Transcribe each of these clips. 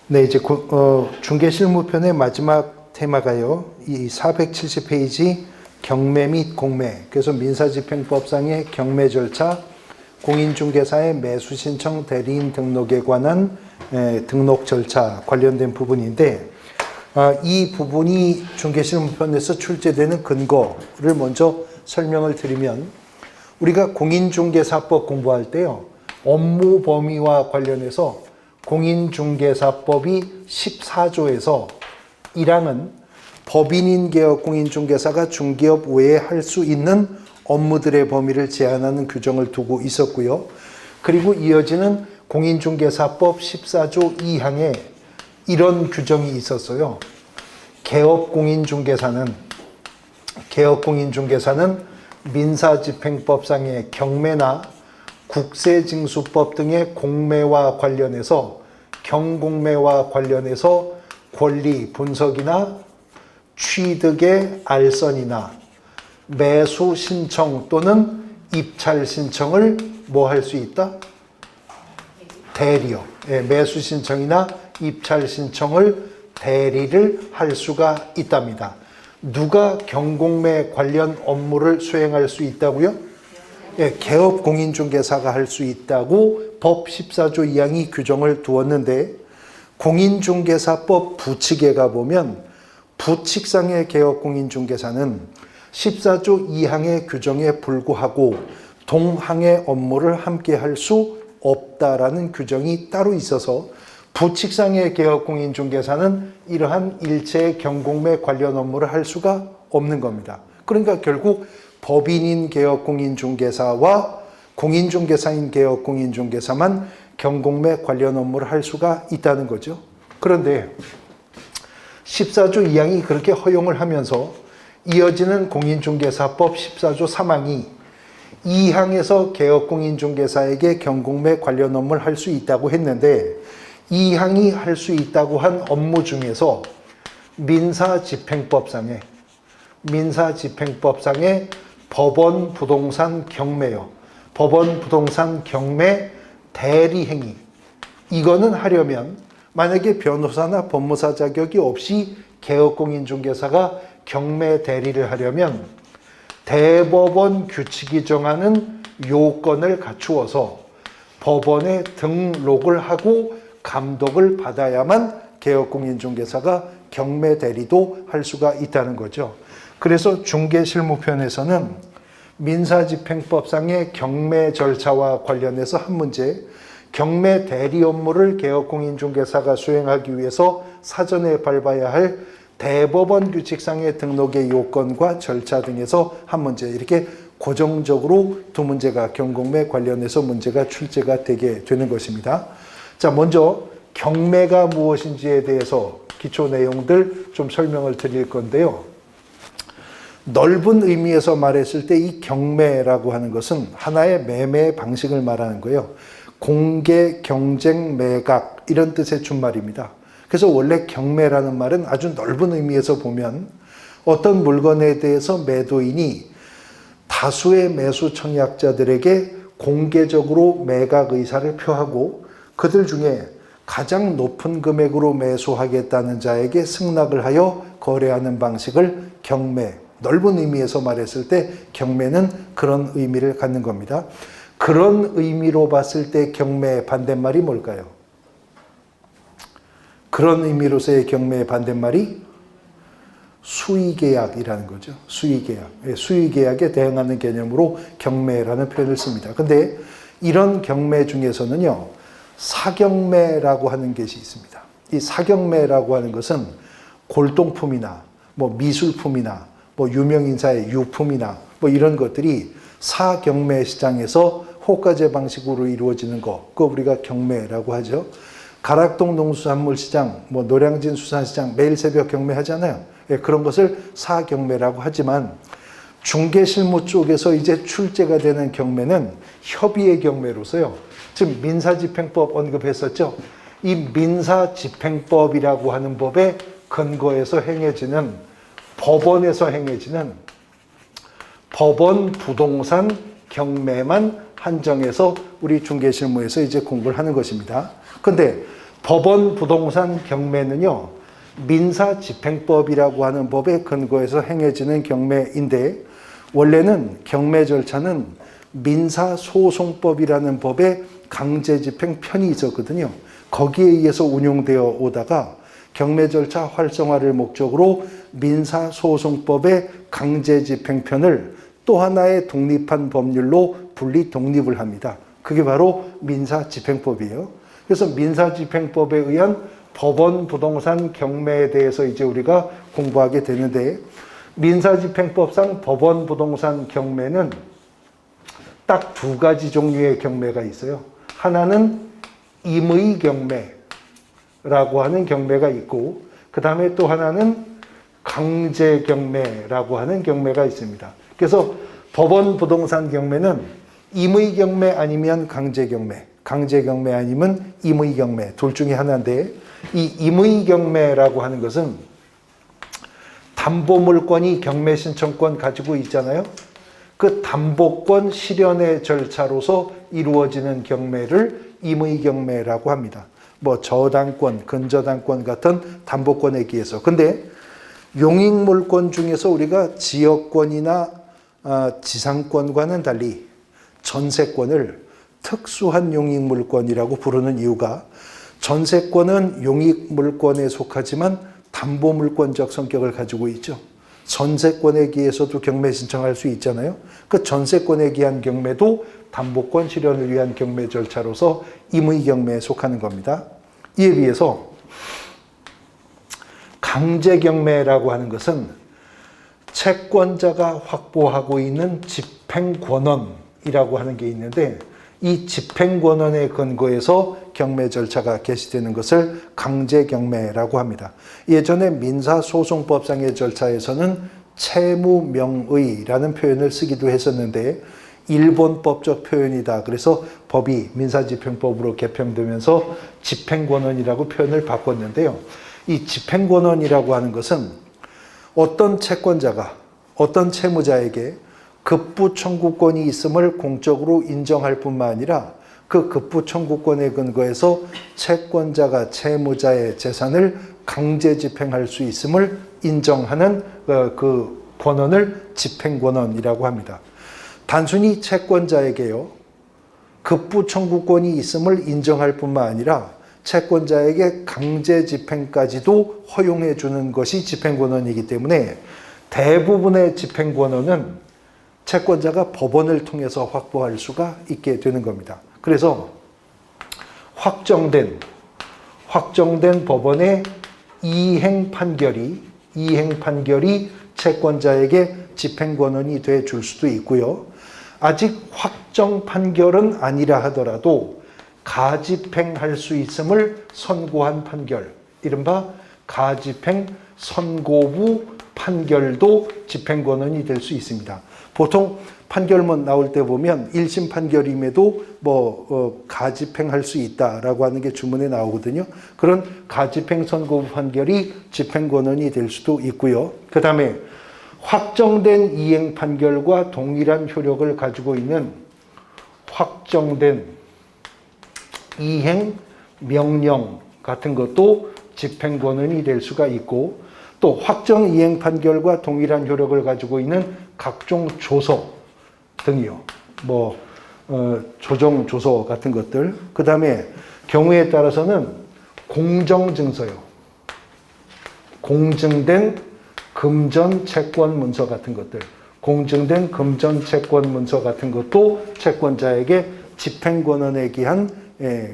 네, 이제 중개실무편의 마지막 테마가요. 이 470페이지 경매 및 공매. 그래서 민사집행법상의 경매 절차, 공인중개사의 매수신청 대리인 등록에 관한 등록 절차 관련된 부분인데, 이 부분이 중개실무편에서 출제되는 근거를 먼저 설명을 드리면, 우리가 공인중개사법 공부할 때요, 업무 범위와 관련해서 공인중개사법이 14조에서 1항은 법인인 개업 공인중개사가 중개업 외에 할 수 있는 업무들의 범위를 제한하는 규정을 두고 있었고요. 그리고 이어지는 공인중개사법 14조 2항에 이런 규정이 있었어요. 개업 공인중개사는 민사집행법상의 경매나 국세징수법 등의 공매와 관련해서 경공매와 관련해서 권리 분석이나 취득의 알선이나 매수 신청 또는 입찰 신청을 뭐 할 수 있다? 대리요. 매수 신청이나 입찰 신청을 대리를 할 수가 있답니다. 누가 경공매 관련 업무를 수행할 수 있다고요? 개업 공인중개사가 할 수 있다고 법 14조 2항이 규정을 두었는데, 공인중개사법 부칙에 가보면 부칙상의 개업 공인중개사는 14조 2항의 규정에 불구하고 동항의 업무를 함께 할 수 없다라는 규정이 따로 있어서 부칙상의 개업 공인중개사는 이러한 일체의 경공매 관련 업무를 할 수가 없는 겁니다. 그러니까 결국 법인인 개업 공인중개사와 공인중개사인 개업 공인중개사만 경공매 관련 업무를 할 수가 있다는 거죠. 그런데 14조 2항이 그렇게 허용을 하면서 이어지는 공인중개사법 14조 3항이 2항에서 개업 공인중개사에게 경공매 관련 업무를 할 수 있다고 했는데, 2항이 할 수 있다고 한 업무 중에서 민사집행법상의 법원 부동산 경매요. 법원 부동산 경매 대리행위. 이거는 하려면 만약에 변호사나 법무사 자격이 없이 개업공인중개사가 경매 대리를 하려면 대법원 규칙이 정하는 요건을 갖추어서 법원에 등록을 하고 감독을 받아야만 개업공인중개사가 경매 대리도 할 수가 있다는 거죠. 그래서 중개실무편에서는 민사집행법상의 경매 절차와 관련해서 한 문제, 경매 대리 업무를 개업공인중개사가 수행하기 위해서 사전에 밟아야 할 대법원 규칙상의 등록의 요건과 절차 등에서 한 문제, 이렇게 고정적으로 두 문제가 경공매 관련해서 문제가 출제가 되게 되는 것입니다. 자, 먼저 경매가 무엇인지에 대해서 기초 내용들 좀 설명을 드릴 건데요. 넓은 의미에서 말했을 때 이 경매라고 하는 것은 하나의 매매 방식을 말하는 거예요. 공개, 경쟁, 매각 이런 뜻의 준말입니다. 그래서 원래 경매라는 말은 아주 넓은 의미에서 보면 어떤 물건에 대해서 매도인이 다수의 매수 청약자들에게 공개적으로 매각 의사를 표하고 그들 중에 가장 높은 금액으로 매수하겠다는 자에게 승낙을 하여 거래하는 방식을 경매, 넓은 의미에서 말했을 때 경매는 그런 의미를 갖는 겁니다. 그런 의미로 봤을 때 경매의 반대말이 뭘까요? 그런 의미로서의 경매의 반대말이 수의계약이라는 거죠. 수의계약. 수의계약에 대응하는 개념으로 경매라는 표현을 씁니다. 근데 이런 경매 중에서는요, 사경매라고 하는 것이 있습니다. 이 사경매라고 하는 것은 골동품이나 미술품이나 유명인사의 유품이나 이런 것들이 사경매 시장에서 호가제 방식으로 이루어지는 거, 그거 우리가 경매라고 하죠. 가락동 농수산물시장, 노량진 수산시장 매일 새벽 경매하잖아요. 그런 것을 사경매라고 하지만 중개실무 쪽에서 이제 출제가 되는 경매는 협의의 경매로서요. 지금 민사집행법 언급했었죠. 이 민사집행법이라고 하는 법의 근거에서 행해지는, 법원에서 행해지는 법원 부동산 경매만 한정해서 우리 중개실무에서 이제 공부를 하는 것입니다. 근데 법원 부동산 경매는요, 민사집행법이라고 하는 법에 근거해서 행해지는 경매인데, 원래는 경매 절차는 민사소송법이라는 법에 강제집행 편이 있었거든요. 거기에 의해서 운용되어 오다가 경매 절차 활성화를 목적으로 민사소송법의 강제집행편을 또 하나의 독립한 법률로 분리 독립을 합니다. 그게 바로 민사집행법이에요. 그래서 민사집행법에 의한 법원 부동산 경매에 대해서 이제 우리가 공부하게 되는데, 민사집행법상 법원 부동산 경매는 딱 두 가지 종류의 경매가 있어요. 하나는 임의 경매라고 하는 경매가 있고, 그 다음에 또 하나는 강제 경매라고 하는 경매가 있습니다. 그래서 법원 부동산 경매는 임의 경매 아니면 강제 경매, 강제 경매 아니면 임의 경매, 둘 중에 하나인데, 이 임의 경매라고 하는 것은 담보물권이 경매 신청권 가지고 있잖아요. 그 담보권 실현의 절차로서 이루어지는 경매를 임의 경매라고 합니다. 뭐 저당권, 근저당권 같은 담보권에 기해서. 근데 용익물권 중에서 우리가 지역권이나 지상권과는 달리 전세권을 특수한 용익물권이라고 부르는 이유가, 전세권은 용익물권에 속하지만 담보물권적 성격을 가지고 있죠. 전세권에 기해서도 경매 신청할 수 있잖아요. 그 전세권에 기한 경매도 담보권 실현을 위한 경매 절차로서 임의 경매에 속하는 겁니다. 이에 비해서 강제 경매라고 하는 것은 채권자가 확보하고 있는 집행권원이라고 하는 게 있는데, 이 집행권원에 근거해서 경매 절차가 개시되는 것을 강제 경매라고 합니다. 예전에 민사소송법상의 절차에서는 채무명의라는 표현을 쓰기도 했었는데, 일본법적 표현이다. 그래서 법이 민사집행법으로 개편되면서 집행권원이라고 표현을 바꿨는데요. 이 집행권원이라고 하는 것은 어떤 채권자가 어떤 채무자에게 급부 청구권이 있음을 공적으로 인정할 뿐만 아니라 그 급부 청구권에 근거해서 채권자가 채무자의 재산을 강제 집행할 수 있음을 인정하는 그 권원을 집행권원이라고 합니다. 단순히 채권자에게요, 급부 청구권이 있음을 인정할 뿐만 아니라 채권자에게 강제 집행까지도 허용해 주는 것이 집행권원이기 때문에 대부분의 집행권원은 채권자가 법원을 통해서 확보할 수가 있게 되는 겁니다. 그래서 확정된 법원의 이행 판결이 채권자에게 집행권원이 돼 줄 수도 있고요. 아직 확정 판결은 아니라 하더라도 가집행할 수 있음을 선고한 판결, 이른바 가집행 선고부 판결도 집행권원이 될 수 있습니다. 보통 판결문 나올 때 보면 1심 판결임에도 가집행할 수 있다라고 하는 게 주문에 나오거든요. 그런 가집행 선고부 판결이 집행권원이 될 수도 있고요. 그 다음에 확정된 이행 판결과 동일한 효력을 가지고 있는 확정된 이행 명령 같은 것도 집행권원이 될 수가 있고, 또 확정 이행 판결과 동일한 효력을 가지고 있는 각종 조서 등이요. 조정 조서 같은 것들. 그 다음에 경우에 따라서는 공정증서요. 공증된 금전 채권 문서 같은 것들. 공증된 금전 채권 문서 같은 것도 채권자에게 집행권원에 기한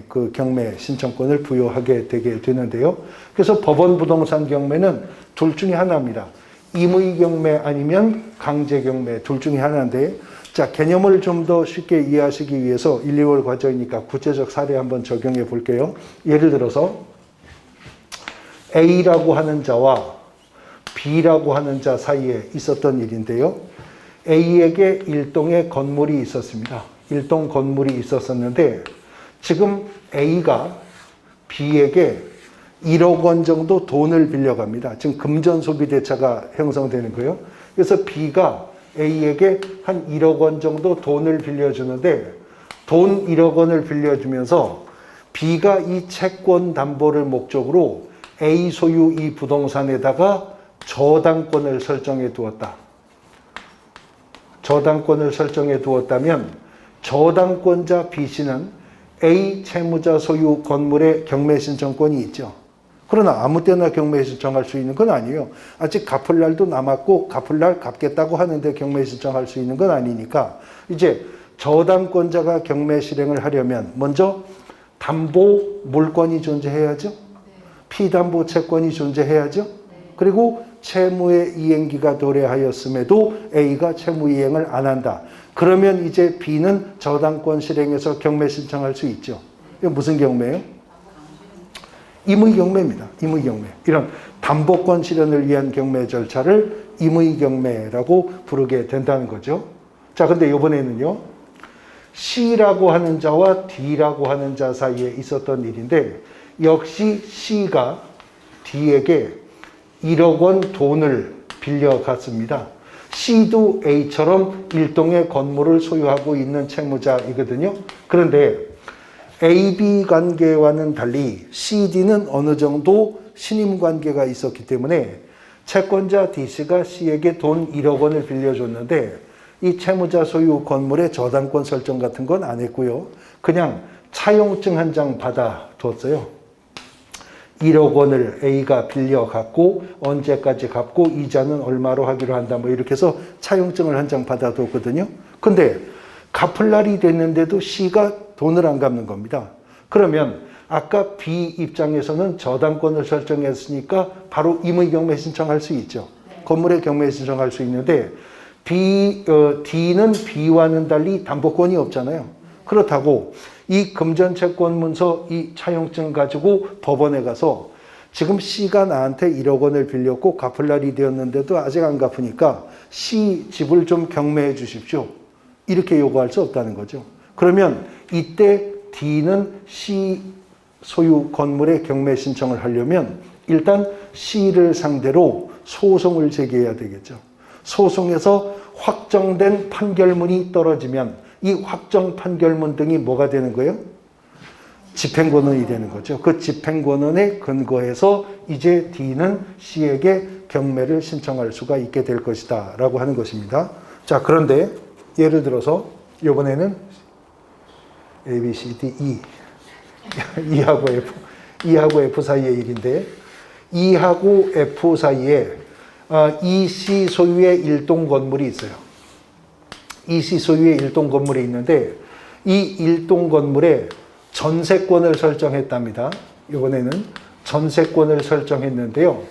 그 경매 신청권을 부여하게 되게 되는데요. 그래서 법원 부동산 경매는 둘 중에 하나입니다. 임의 경매 아니면 강제 경매, 둘 중에 하나인데, 자, 개념을 좀 더 쉽게 이해하시기 위해서 1, 2월 과정이니까 구체적 사례 한번 적용해 볼게요. 예를 들어서 A라고 하는 자와 B라고 하는 자 사이에 있었던 일인데요. A에게 일동의 건물이 있었습니다. 일동 건물이 있었었는데, 지금 A가 B에게 1억 원 정도 돈을 빌려갑니다. 지금 금전소비대차가 형성되는 거예요. 그래서 B가 A에게 한 1억 원 정도 돈을 빌려주는데, 돈 1억 원을 빌려주면서 B가 이 채권 담보를 목적으로 A 소유 이 부동산에다가 저당권을 설정해 두었다. 저당권을 설정해 두었다면 저당권자 B씨는 A 채무자 소유 건물의 경매 신청권이 있죠. 그러나 아무 때나 경매 신청할 수 있는 건 아니에요. 아직 갚을 날도 남았고 갚을 날 갚겠다고 하는데 경매 신청할 수 있는 건 아니니까 이제 저당권자가 경매 실행을 하려면 먼저 담보 물권이 존재해야죠. 피담보 채권이 존재해야죠. 그리고 채무의 이행기가 도래하였음에도 A가 채무 이행을 안 한다. 그러면 이제 B는 저당권 실행해서 경매 신청할 수 있죠. 이거 무슨 경매예요? 임의경매입니다. 임의경매. 이런 담보권 실현을 위한 경매 절차를 임의경매라고 부르게 된다는 거죠. 자, 근데 이번에는요. C라고 하는 자와 D라고 하는 자 사이에 있었던 일인데 역시 C가 D에게 1억 원 돈을 빌려갔습니다. C도 A처럼 일동의 건물을 소유하고 있는 채무자이거든요. 그런데 AB 관계와는 달리 CD는 어느 정도 신임 관계가 있었기 때문에 채권자 D씨가 C에게 돈 1억 원을 빌려줬는데 이 채무자 소유 건물의 저당권 설정 같은 건 안 했고요. 그냥 차용증 한 장 받아뒀어요. 1억 원을 A가 빌려갖고 언제까지 갚고 이자는 얼마로 하기로 한다. 뭐 이렇게 해서 차용증을 한 장 받아뒀거든요. 근데 갚을 날이 됐는데도 C가 돈을 안 갚는 겁니다. 그러면 아까 B 입장에서는 저당권을 설정했으니까 바로 임의경매 신청할 수 있죠. 건물의 경매 신청할 수 있는데 D는 B와는 달리 담보권이 없잖아요. 그렇다고 이 금전채권 문서 이 차용증 가지고 법원에 가서 지금 C가 나한테 1억 원을 빌렸고 갚을 날이 되었는데도 아직 안 갚으니까 C 집을 좀 경매해 주십시오. 이렇게 요구할 수 없다는 거죠. 그러면 이때 D는 C 소유 건물의 경매 신청을 하려면 일단 C를 상대로 소송을 제기해야 되겠죠. 소송에서 확정된 판결문이 떨어지면 이 확정 판결문 등이 뭐가 되는 거예요? 집행권원이 되는 거죠. 그 집행권원에 근거해서 이제 D는 C에게 경매를 신청할 수가 있게 될 것이다 라고 하는 것입니다. 자, 그런데 예를 들어서 이번에는 A, B, C, D, E E하고 F 사이의 일인데 E하고 F 사이에 EC 소유의 일동 건물이 있어요. EC 소유의 일동 건물이 있는데 이 일동 건물에 전세권을 설정했답니다. 이번에는 전세권을 설정했는데요.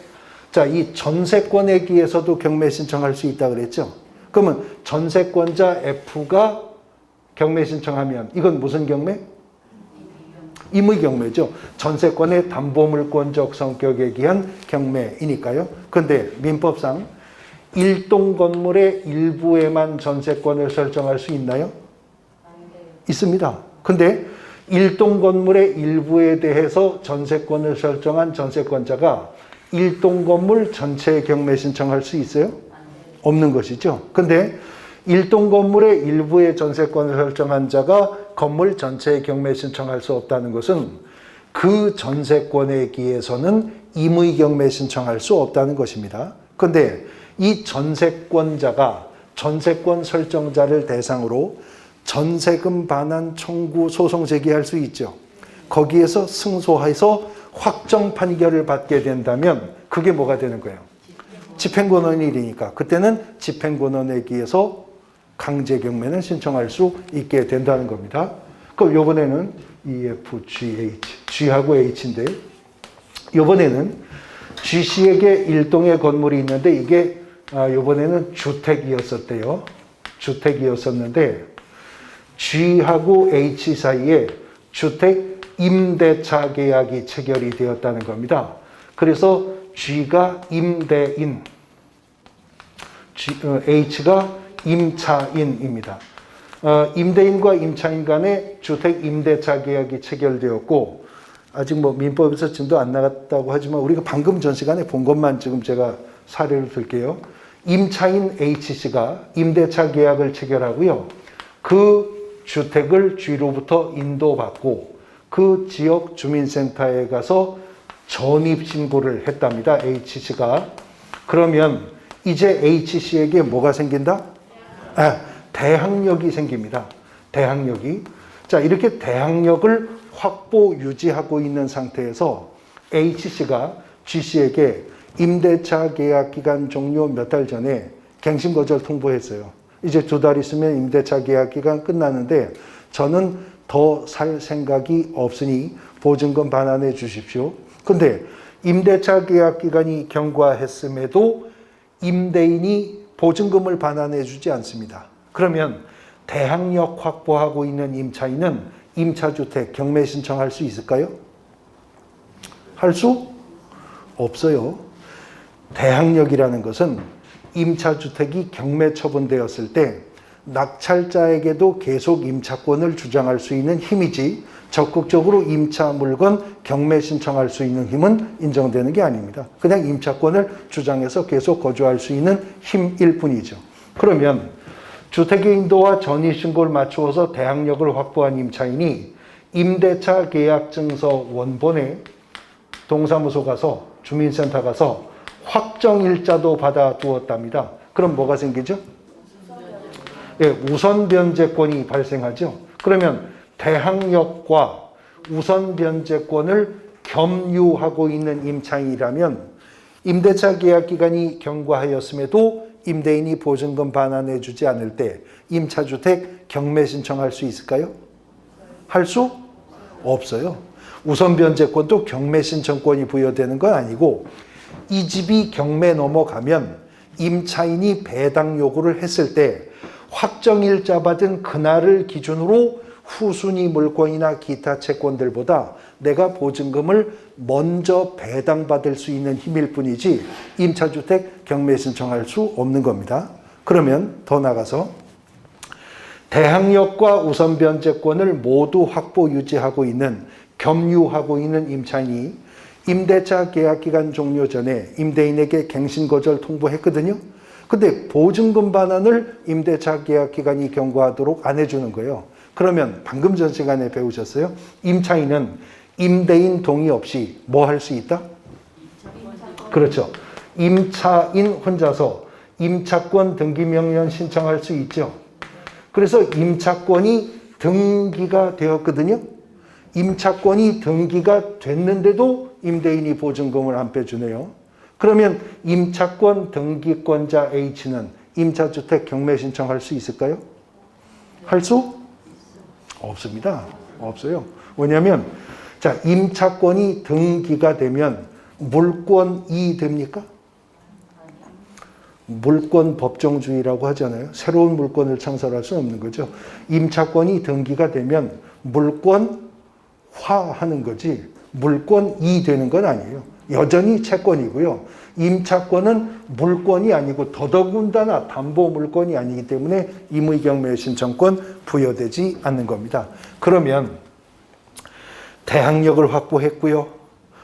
자, 이 전세권에 기해서도 경매 신청할 수 있다 그랬죠. 그러면 전세권자 F가 경매 신청하면 이건 무슨 경매? 임의경매죠. 전세권의 담보물권적 성격에 기한 경매이니까요. 그런데 민법상 일동 건물의 일부에만 전세권을 설정할 수 있나요? 있습니다. 근데 일동 건물의 일부에 대해서 전세권을 설정한 전세권자가 일동 건물 전체에 경매 신청할 수 있어요? 없는 것이죠. 근데 일동 건물의 일부의 전세권을 설정한 자가 건물 전체에 경매 신청할 수 없다는 것은 그 전세권에 기해서는 임의경매 신청할 수 없다는 것입니다. 그런데 이 전세권자가 전세권 설정자를 대상으로 전세금 반환 청구 소송 제기할 수 있죠. 거기에서 승소해서 확정 판결을 받게 된다면 그게 뭐가 되는 거예요? 집행권원의 일이니까 그때는 집행권원에 기해서 강제 경매는 신청할 수 있게 된다는 겁니다. 그럼 이번에는 EF, GH, G하고 H인데 이번에는 GC에게 일동의 건물이 있는데 이게 이번에는 주택이었었대요. 주택이었었는데 G하고 H 사이에 주택 임대차 계약이 체결이 되었다는 겁니다. 그래서 G가 임대인, H가 임차인입니다. 임대인과 임차인 간의 주택 임대차 계약이 체결되었고 아직 뭐 민법에서 증도 안 나갔다고 하지만 우리가 방금 전 시간에 본 것만 지금 제가 사례를 들게요. 임차인 H씨가 임대차 계약을 체결하고요. 그 주택을 G로부터 인도받고 그 지역 주민센터에 가서 전입신고를 했답니다. H씨가. 그러면 이제 H씨에게 뭐가 생긴다? 대항력이 생깁니다. 대항력이. 자, 이렇게 대항력을 확보 유지하고 있는 상태에서 H씨가 G씨에게 임대차 계약 기간 종료 몇 달 전에 갱신 거절 통보했어요. 이제 2달 있으면 임대차 계약 기간 끝나는데 저는 더 살 생각이 없으니 보증금 반환해 주십시오. 근데 임대차 계약 기간이 경과했음에도 임대인이 보증금을 반환해 주지 않습니다. 그러면 대항력 확보하고 있는 임차인은 임차주택 경매 신청할 수 있을까요? 할 수 없어요. 대항력이라는 것은 임차주택이 경매 처분되었을 때 낙찰자에게도 계속 임차권을 주장할 수 있는 힘이지 적극적으로 임차 물건 경매 신청할 수 있는 힘은 인정되는 게 아닙니다. 그냥 임차권을 주장해서 계속 거주할 수 있는 힘일 뿐이죠. 그러면 주택의 인도와 전입신고를 맞추어서 대항력을 확보한 임차인이 임대차 계약증서 원본에 동사무소 가서 주민센터 가서 확정일자도 받아두었답니다. 그럼 뭐가 생기죠? 우선 변제권이 발생하죠. 그러면 대항력과 우선 변제권을 겸유하고 있는 임차인이라면 임대차 계약 기간이 경과하였음에도 임대인이 보증금 반환해 주지 않을 때 임차주택 경매 신청할 수 있을까요? 할 수 없어요. 우선 변제권도 경매 신청권이 부여되는 건 아니고 이 집이 경매 넘어가면 임차인이 배당 요구를 했을 때 확정일자 받은 그날을 기준으로 후순위 물건이나 기타 채권들보다 내가 보증금을 먼저 배당받을 수 있는 힘일 뿐이지 임차주택 경매 신청할 수 없는 겁니다. 그러면 더 나가서 대항력과 우선 변제권을 모두 확보 유지하고 있는 겸유하고 있는 임차인이 임대차 계약 기간 종료 전에 임대인에게 갱신 거절 통보했거든요. 근데 보증금 반환을 임대차 계약 기간이 경과하도록 안 해주는 거예요. 그러면 방금 전 시간에 배우셨어요? 임차인은 임대인 동의 없이 뭐 할 수 있다? 그렇죠. 임차인 혼자서 임차권 등기명령 신청할 수 있죠. 그래서 임차권이 등기가 되었거든요. 임차권이 등기가 됐는데도 임대인이 보증금을 안 빼주네요. 그러면 임차권 등기권자 H는 임차주택 경매 신청할 수 있을까요? 할 수 없습니다. 없어요. 왜냐하면 자, 임차권이 등기가 되면 물권이 됩니까? 물권 법정주의라고 하잖아요. 새로운 물권을 창설할 수 없는 거죠. 임차권이 등기가 되면 물권화하는 거지 물권이 되는 건 아니에요. 여전히 채권이고요. 임차권은 물권이 아니고 더더군다나 담보 물권이 아니기 때문에 임의경매 신청권 부여되지 않는 겁니다. 그러면 대항력을 확보했고요.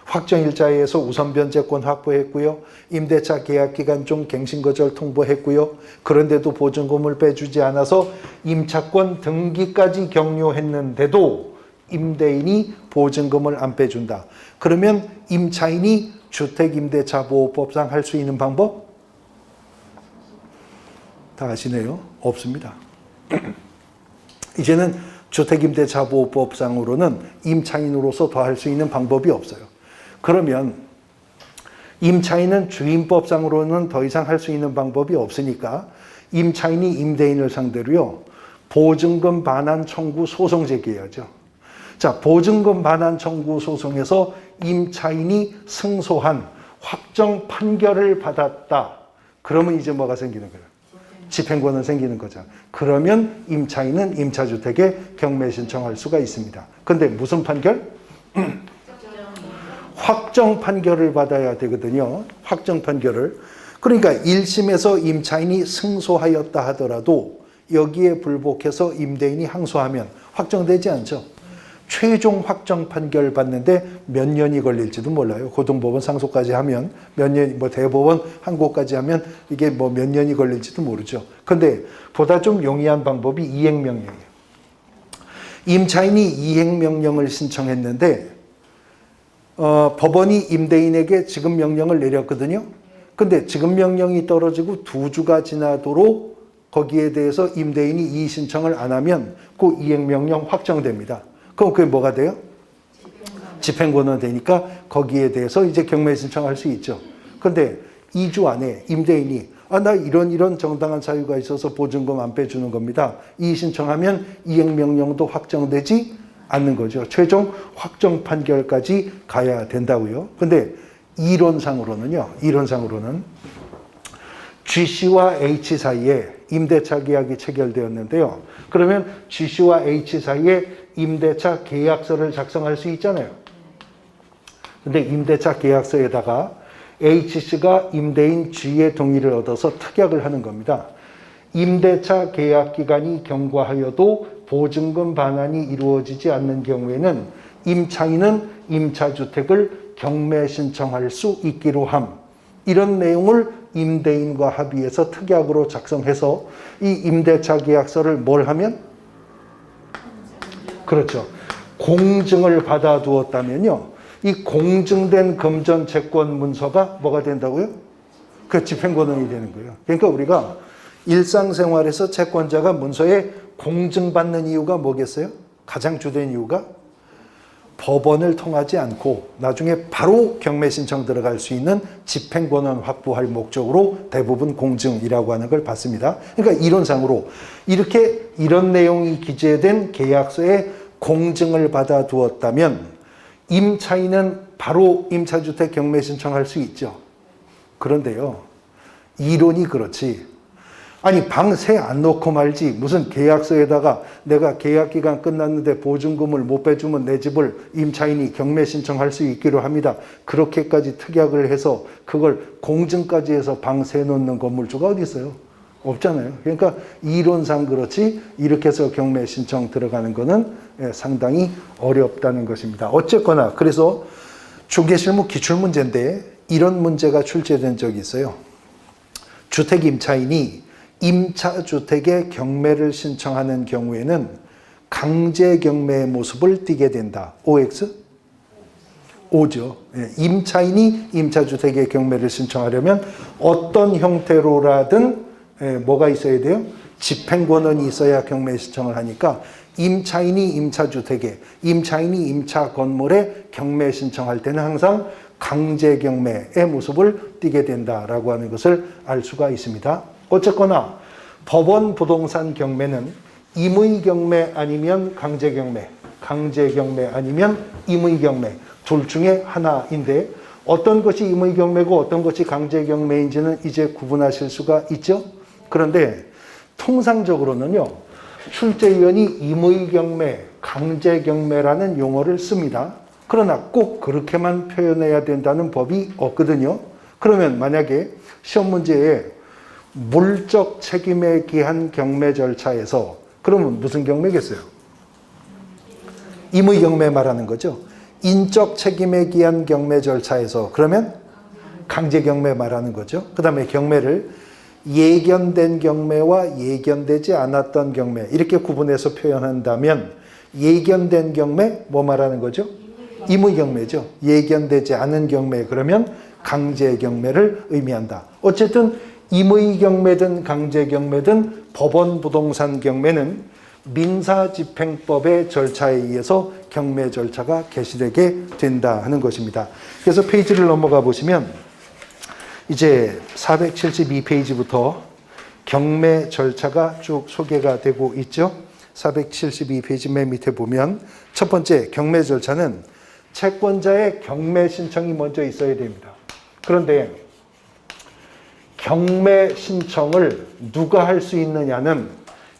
확정일자에 의해서 우선 변제권 확보했고요. 임대차 계약기간 중 갱신거절 통보했고요. 그런데도 보증금을 빼주지 않아서 임차권 등기까지 격려했는데도 임대인이 보증금을 안 빼준다. 그러면 임차인이 주택임대차보호법상 할 수 있는 방법? 다 아시네요. 없습니다. 이제는 주택임대차보호법상으로는 임차인으로서 더 할 수 있는 방법이 없어요. 그러면 임차인은 주임법상으로는 더 이상 할 수 있는 방법이 없으니까 임차인이 임대인을 상대로요. 보증금 반환 청구 소송 제기해야죠. 자, 보증금 반환 청구 소송에서 임차인이 승소한 확정 판결을 받았다. 그러면 이제 뭐가 생기는 거예요? 집행권은 생기는 거죠. 그러면 임차인은 임차주택에 경매 신청할 수가 있습니다. 근데 무슨 판결? 확정 판결을 받아야 되거든요. 확정 판결을. 그러니까 1심에서 임차인이 승소하였다 하더라도 여기에 불복해서 임대인이 항소하면 확정되지 않죠. 최종 확정 판결 받는데 몇 년이 걸릴지도 몰라요. 고등법원 상소까지 하면 몇 년, 대법원 항고까지 하면 이게 몇 년이 걸릴지도 모르죠. 근데 보다 좀 용이한 방법이 이행명령이에요. 임차인이 이행명령을 신청했는데 법원이 임대인에게 지급명령을 내렸거든요. 근데 지급명령이 떨어지고 2주가 지나도록 거기에 대해서 임대인이 이의 신청을 안 하면 그 이행명령 확정됩니다. 그럼 그게 뭐가 돼요? 집행권은 되니까 거기에 대해서 이제 경매 신청할 수 있죠. 근데 2주 안에 임대인이 나 이런 정당한 사유가 있어서 보증금 안 빼주는 겁니다. 이의 신청하면 이행명령도 확정되지 않는 거죠. 최종 확정 판결까지 가야 된다고요. 근데 이론상으로는 G씨와 H 사이에 임대차 계약이 체결되었는데요. 그러면 G씨와 H 사이에 임대차 계약서를 작성할 수 있잖아요. 근데 임대차 계약서에다가 H씨가 임대인 G의 동의를 얻어서 특약을 하는 겁니다. 임대차 계약 기간이 경과하여도 보증금 반환이 이루어지지 않는 경우에는 임차인은 임차주택을 경매 신청할 수 있기로 함. 이런 내용을 임대인과 합의해서 특약으로 작성해서 이 임대차 계약서를 뭘 하면? 그렇죠. 공증을 받아두었다면요. 이 공증된 금전 채권 문서가 뭐가 된다고요? 그 집행권원이 되는 거예요. 그러니까 우리가 일상생활에서 채권자가 문서에 공증받는 이유가 뭐겠어요? 가장 주된 이유가 법원을 통하지 않고 나중에 바로 경매 신청 들어갈 수 있는 집행권원 확보할 목적으로 대부분 공증이라고 하는 걸 봤습니다. 그러니까 이론상으로 이런 내용이 기재된 계약서에 공증을 받아두었다면 임차인은 바로 임차주택 경매 신청할 수 있죠. 그런데요, 이론이 그렇지. 아니 방 새 안 넣고 말지 무슨 계약서에다가 내가 계약기간 끝났는데 보증금을 못 빼주면 내 집을 임차인이 경매 신청할 수 있기로 합니다. 그렇게까지 특약을 해서 그걸 공증까지 해서 방 새 놓는 건물주가 어디 있어요? 없잖아요. 그러니까 이론상 그렇지 이렇게 해서 경매 신청 들어가는 거는 상당히 어렵다는 것입니다. 어쨌거나 그래서 중개실무 기출문제인데 이런 문제가 출제된 적이 있어요. 주택 임차인이 임차주택의 경매를 신청하는 경우에는 강제 경매의 모습을 띠게 된다. OX? O죠. 임차인이 임차주택의 경매를 신청하려면 어떤 형태로라든 뭐가 있어야 돼요? 집행권원이 있어야 경매 신청을 하니까 임차인이 임차주택에, 임차인이 임차 건물에 경매 신청할 때는 항상 강제 경매의 모습을 띠게 된다라고 하는 것을 알 수가 있습니다. 어쨌거나 법원 부동산 경매는 임의 경매 아니면 강제 경매, 강제 경매 아니면 임의 경매 둘 중에 하나인데 어떤 것이 임의 경매고 어떤 것이 강제 경매인지는 이제 구분하실 수가 있죠. 그런데 통상적으로는요, 출제위원이 임의 경매, 강제 경매라는 용어를 씁니다. 그러나 꼭 그렇게만 표현해야 된다는 법이 없거든요. 그러면 만약에 시험 문제에 물적 책임에 기한 경매 절차에서 그러면 무슨 경매겠어요? 임의 경매 말하는 거죠. 인적 책임에 기한 경매 절차에서 그러면 강제 경매 말하는 거죠. 그 다음에 경매를 예견된 경매와 예견되지 않았던 경매 이렇게 구분해서 표현한다면 예견된 경매 뭐 말하는 거죠? 임의 경매죠. 예견되지 않은 경매 그러면 강제 경매를 의미한다. 어쨌든 임의 경매든 강제 경매든 법원 부동산 경매는 민사집행법의 절차에 의해서 경매 절차가 개시되게 된다 하는 것입니다. 그래서 페이지를 넘어가 보시면 이제 472페이지부터 경매 절차가 쭉 소개가 되고 있죠. 472페이지 맨 밑에 보면 첫 번째 경매 절차는 채권자의 경매 신청이 먼저 있어야 됩니다. 그런데 경매 신청을 누가 할 수 있느냐는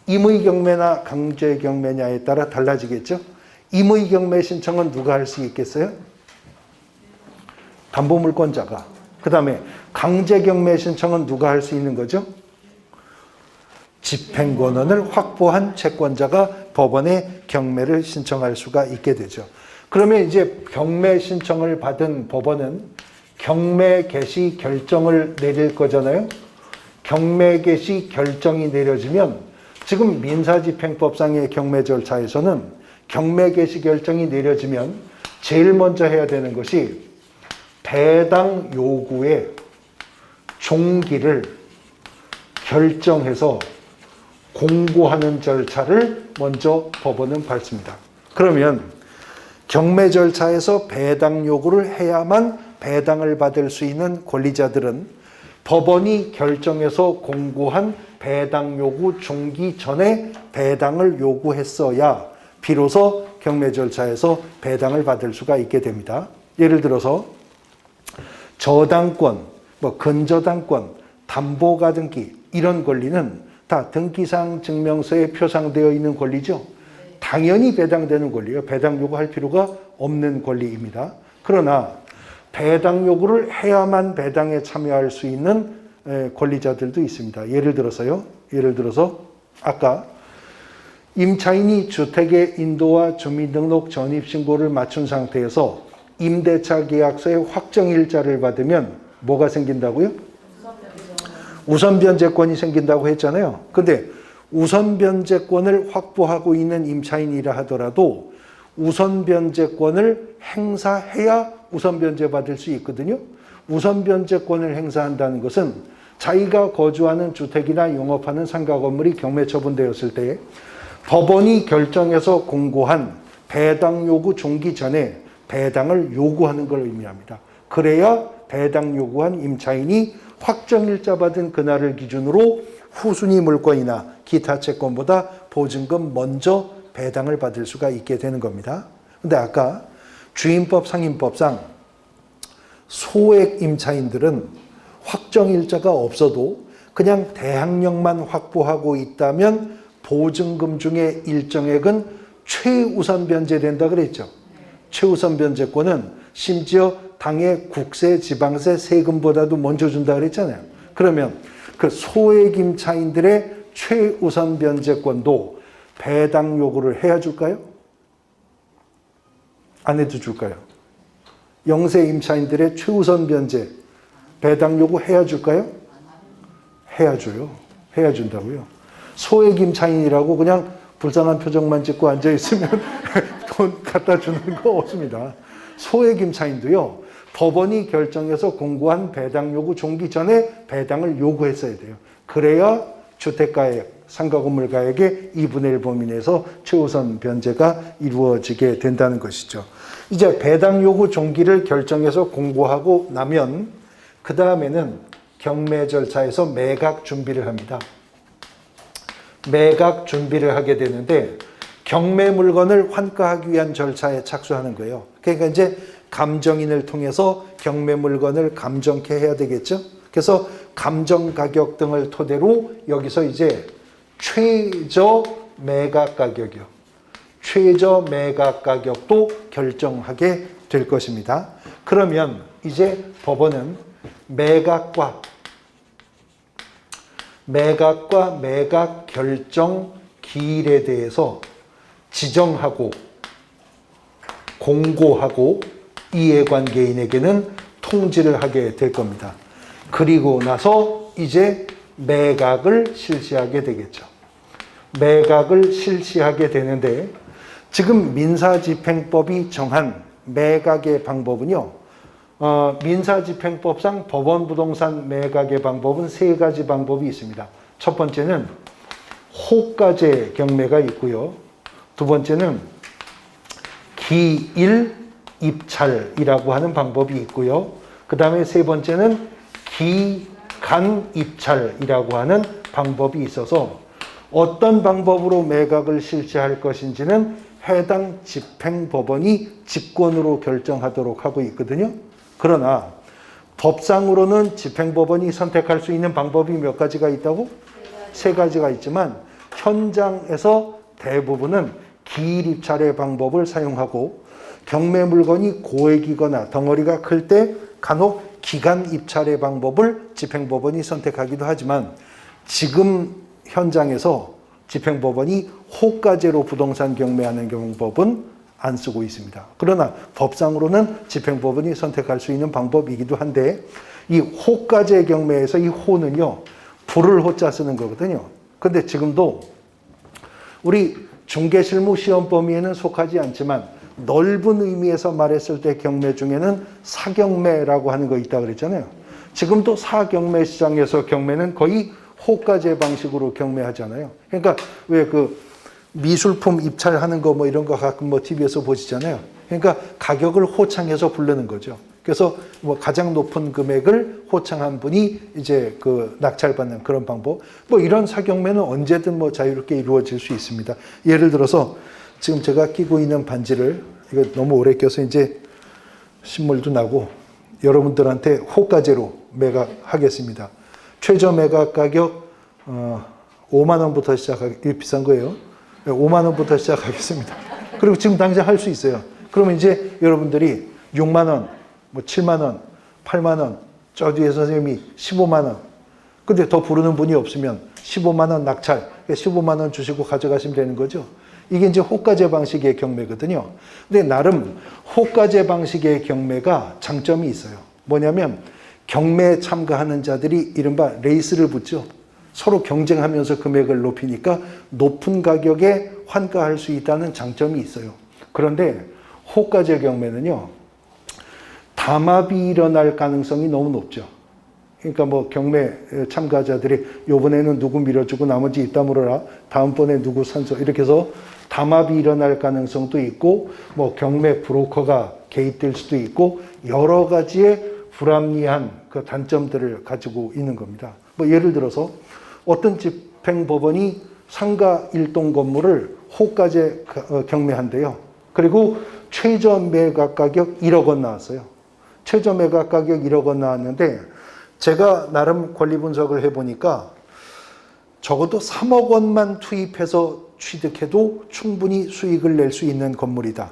임의 경매나 강제 경매냐에 따라 달라지겠죠. 임의 경매 신청은 누가 할 수 있겠어요? 담보물권자가. 그 다음에 강제 경매 신청은 누가 할 수 있는 거죠? 집행권원을 확보한 채권자가 법원에 경매를 신청할 수가 있게 되죠. 그러면 이제 경매 신청을 받은 법원은 경매 개시 결정을 내릴 거잖아요. 경매 개시 결정이 내려지면 지금 민사집행법상의 경매 절차에서는 경매 개시 결정이 내려지면 제일 먼저 해야 되는 것이 배당 요구의 종기를 결정해서 공고하는 절차를 먼저 법원은 밟습니다. 그러면 경매 절차에서 배당 요구를 해야만 배당을 받을 수 있는 권리자들은 법원이 결정해서 공고한 배당 요구 종기 전에 배당을 요구했어야 비로소 경매 절차에서 배당을 받을 수가 있게 됩니다. 예를 들어서 저당권, 근저당권, 담보가등기 이런 권리는 다 등기상 증명서에 표상되어 있는 권리죠. 당연히 배당되는 권리예요. 배당 요구할 필요가 없는 권리입니다. 그러나 배당 요구를 해야만 배당에 참여할 수 있는 권리자들도 있습니다. 예를 들어서 아까 임차인이 주택의 인도와 주민등록 전입신고를 맞춘 상태에서 임대차 계약서의 확정일자를 받으면 뭐가 생긴다고요? 우선변제권이 생긴다고 했잖아요. 근데 우선변제권을 확보하고 있는 임차인이라 하더라도 우선변제권을 행사해야 우선변제 받을 수 있거든요. 우선변제권을 행사한다는 것은 자기가 거주하는 주택이나 영업하는 상가 건물이 경매 처분되었을 때 법원이 결정해서 공고한 배당 요구 종기 전에 배당을 요구하는 걸 의미합니다. 그래야 배당 요구한 임차인이 확정일자 받은 그날을 기준으로 후순위 물건이나 기타 채권보다 보증금 먼저 배당을 받을 수가 있게 되는 겁니다. 근데 아까 주임법 상임법상 소액 임차인들은 확정일자가 없어도 그냥 대항력만 확보하고 있다면 보증금 중에 일정액은 최우선 변제된다 그랬죠. 최우선 변제권은 심지어 당의 국세, 지방세, 세금보다도 먼저 준다 그랬잖아요. 그러면 그 소액 임차인들의 최우선 변제권도 배당 요구를 해야 줄까요? 안 해도 줄까요? 영세 임차인들의 최우선 변제 배당 요구 해야 줄까요? 해야 줘요. 해야 준다고요. 소액 임차인이라고 그냥 불쌍한 표정만 짓고 앉아 있으면 돈 갖다 주는 거 없습니다. 소액 임차인도요. 법원이 결정해서 공고한 배당 요구 종기 전에 배당을 요구했어야 돼요. 그래야 주택가액, 상가 건물 가액의 2분의 1 범위 내에서 최우선 변제가 이루어지게 된다는 것이죠. 이제 배당 요구 종기를 결정해서 공고하고 나면 그 다음에는 경매 절차에서 매각 준비를 합니다. 매각 준비를 하게 되는데 경매 물건을 환가하기 위한 절차에 착수하는 거예요. 그러니까 이제 감정인을 통해서 경매 물건을 감정케 해야 되겠죠. 그래서 감정 가격 등을 토대로 여기서 이제 최저 매각 가격이요. 최저 매각 가격도 결정하게 될 것입니다. 그러면 이제 법원은 매각과 매각 결정 기일에 대해서 지정하고 공고하고 이해관계인에게는 통지를 하게 될 겁니다. 그리고 나서 이제 매각을 실시하게 되겠죠. 매각을 실시하게 되는데 지금 민사집행법이 정한 매각의 방법은요. 민사집행법상 법원부동산 매각의 방법은 3가지 방법이 있습니다. 첫 번째는 호가제 경매가 있고요. 두 번째는 기일 입찰이라고 하는 방법이 있고요. 그 다음에 세 번째는 기간 입찰이라고 하는 방법이 있어서 어떤 방법으로 매각을 실시할 것인지는 해당 집행법원이 직권으로 결정하도록 하고 있거든요. 그러나 법상으로는 집행법원이 선택할 수 있는 방법이 몇 가지가 있다고? 3가지가 있지만 현장에서 대부분은 기일 입찰의 방법을 사용하고 경매 물건이 고액이거나 덩어리가 클 때 간혹 기간 입찰의 방법을 집행법원이 선택하기도 하지만 지금 현장에서 집행법원이 호가제로 부동산 경매하는 경법은 안 쓰고 있습니다. 그러나 법상으로는 집행법원이 선택할 수 있는 방법이기도 한데 이 호가제 경매에서 이 호는요. 불을 호자 쓰는 거거든요. 근데 지금도 우리 중개실무 시험 범위에는 속하지 않지만 넓은 의미에서 말했을 때 경매 중에는 사경매라고 하는 거 있다 그랬잖아요. 지금도 사경매 시장에서 경매는 거의 호가제 방식으로 경매하잖아요. 그러니까 왜 그 미술품 입찰하는 거 뭐 이런 거 가끔 뭐 TV에서 보시잖아요. 그러니까 가격을 호창해서 부르는 거죠. 그래서 뭐 가장 높은 금액을 호창한 분이 이제 그 낙찰받는 그런 방법. 뭐 이런 사경매는 언제든 뭐 자유롭게 이루어질 수 있습니다. 예를 들어서 지금 제가 끼고 있는 반지를 이거 너무 오래 껴서 이제 신물도 나고 여러분들한테 호가제로 매각하겠습니다. 최저 매각 가격 5만 원부터 시작하기 비싼 거예요. 5만 원부터 시작하겠습니다. 그리고 지금 당장 할 수 있어요. 그러면 이제 여러분들이 6만 원, 뭐 7만 원, 8만 원, 저 뒤에 선생님이 15만 원. 근데 더 부르는 분이 없으면 15만 원 낙찰, 15만 원 주시고 가져가시면 되는 거죠. 이게 이제 호가제 방식의 경매거든요. 근데 나름 호가제 방식의 경매가 장점이 있어요. 뭐냐면 경매에 참가하는 자들이 이른바 레이스를 붙죠. 서로 경쟁하면서 금액을 높이니까 높은 가격에 환가할 수 있다는 장점이 있어요. 그런데 호가제 경매는요, 담합이 일어날 가능성이 너무 높죠. 그러니까 뭐 경매 참가자들이 요번에는 누구 밀어주고 나머지 이따 물어라, 다음번에 누구 산소, 이렇게 해서 담합이 일어날 가능성도 있고, 뭐 경매 브로커가 개입될 수도 있고, 여러 가지의 불합리한 그 단점들을 가지고 있는 겁니다. 뭐 예를 들어서 어떤 집행법원이 상가 1동 건물을 호가제 경매한대요. 그리고 최저 매각 가격 1억 원 나왔어요. 최저 매각 가격 1억 원 나왔는데 제가 나름 권리 분석을 해보니까 적어도 3억 원만 투입해서 취득해도 충분히 수익을 낼 수 있는 건물이다.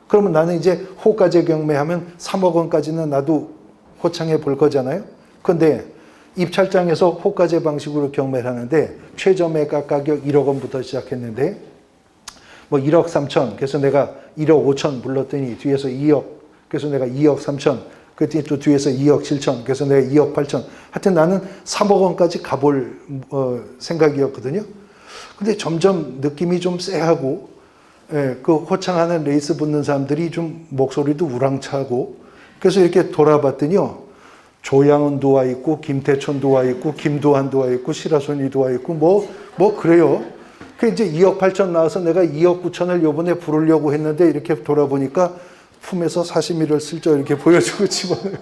그러면 나는 이제 호가제 경매하면 3억 원까지는 나도 호창해 볼 거잖아요. 근데 입찰장에서 호가제 방식으로 경매를 하는데 최저 매각 가격 1억 원부터 시작했는데 뭐 1억 3천, 그래서 내가 1억 5천 불렀더니 뒤에서 2억, 그래서 내가 2억 3천, 그랬더니 또 뒤에서 2억 7천, 그래서 내가 2억 8천. 하여튼 나는 3억 원까지 가볼 생각이었거든요. 근데 점점 느낌이 좀 쎄하고, 그 호창하는 레이스 붙는 사람들이 좀 목소리도 우랑차고, 그래서 이렇게 돌아봤더니요, 조양은도 와 있고, 김태촌도 와 있고, 김도환도 와 있고, 시라소니도 와 있고, 뭐 그래요. 그 이제 2억 8천 나와서 내가 2억 9천을 요번에 부르려고 했는데 이렇게 돌아보니까 품에서 사시미를 슬쩍 이렇게 보여주고 집어넣어요.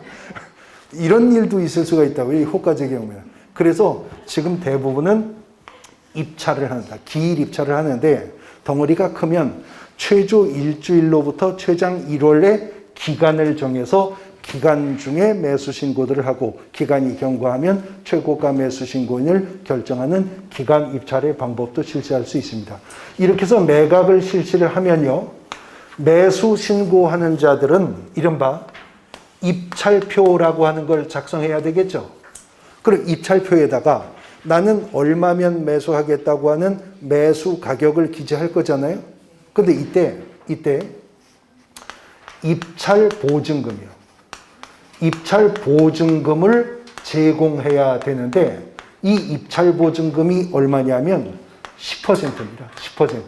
이런 일도 있을 수가 있다고요, 이 호가제 경우에. 그래서 지금 대부분은 입찰을 한다. 기일 입찰을 하는데 덩어리가 크면 최초 일주일로부터 최장 1월에 기간을 정해서 기간 중에 매수 신고들을 하고 기간이 경과하면 최고가 매수 신고인을 결정하는 기간 입찰의 방법도 실시할 수 있습니다. 이렇게 해서 매각을 실시를 하면요, 매수 신고하는 자들은 이른바 입찰표라고 하는 걸 작성해야 되겠죠. 그럼 입찰표에다가 나는 얼마면 매수하겠다고 하는 매수 가격을 기재할 거잖아요. 근데 이때 입찰 보증금이요. 입찰 보증금을 제공해야 되는데 이 입찰 보증금이 얼마냐면 10%입니다. 10%.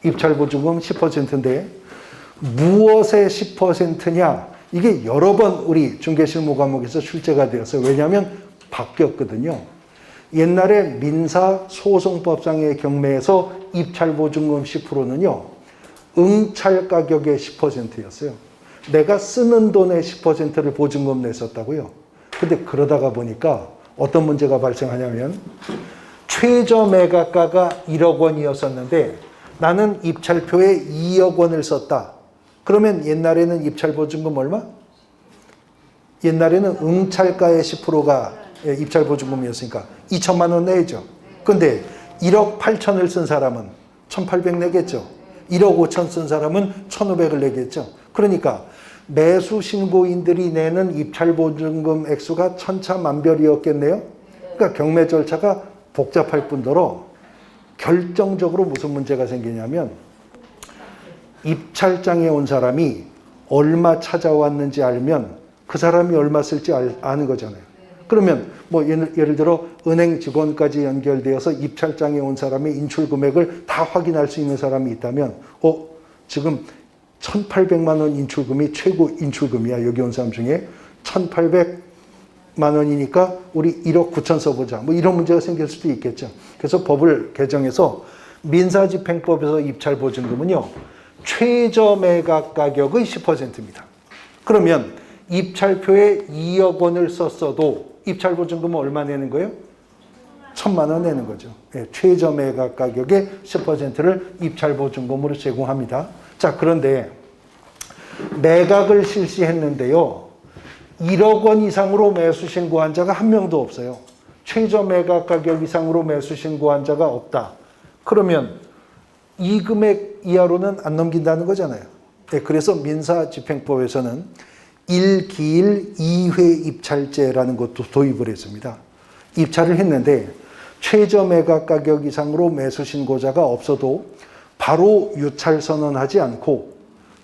입찰 보증금 10%인데 무엇의 10%냐? 이게 여러 번 우리 중개실무 과목에서 출제가 되었어요. 왜냐하면 바뀌었거든요. 옛날에 민사소송법상의 경매에서 입찰 보증금 10%는요. 응찰 가격의 10%였어요. 내가 쓰는 돈의 10%를 보증금 냈었다고요. 근데 그러다가 보니까 어떤 문제가 발생하냐면 최저 매각가가 1억 원이었었는데 나는 입찰표에 2억 원을 썼다. 그러면 옛날에는 입찰 보증금 얼마? 옛날에는 응찰가의 10%가 입찰 보증금이었으니까 2천만 원 내야죠. 근데 1억 8천을 쓴 사람은 1,800 내겠죠. 1억 5천 쓴 사람은 1,500을 내겠죠. 그러니까 매수 신고인들이 내는 입찰 보증금 액수가 천차만별이었겠네요. 그러니까 경매 절차가 복잡할 뿐더러 결정적으로 무슨 문제가 생기냐면 입찰장에 온 사람이 얼마 찾아왔는지 알면 그 사람이 얼마 쓸지 아는 거잖아요. 그러면 뭐 예를 들어 은행 직원까지 연결되어서 입찰장에 온 사람의 인출 금액을 다 확인할 수 있는 사람이 있다면 지금 1,800만 원 인출금이 최고 인출금이야. 여기 온 사람 중에 1,800만 원이니까 우리 1억 9천 써보자. 뭐 이런 문제가 생길 수도 있겠죠. 그래서 법을 개정해서 민사집행법에서 입찰보증금은요, 최저 매각 가격의 10%입니다. 그러면 입찰표에 2억 원을 썼어도 입찰보증금은 얼마 내는 거예요? 1,000만 원 내는 거죠. 네, 최저 매각 가격의 10%를 입찰보증금으로 제공합니다. 자, 그런데 매각을 실시했는데요, 1억 원 이상으로 매수 신고한 자가 한 명도 없어요. 최저 매각 가격 이상으로 매수 신고한 자가 없다. 그러면 이 금액 이하로는 안 넘긴다는 거잖아요. 네, 그래서 민사집행법에서는 1기일 2회 입찰제라는 것도 도입을 했습니다. 입찰을 했는데 최저 매각 가격 이상으로 매수 신고자가 없어도 바로 유찰 선언하지 않고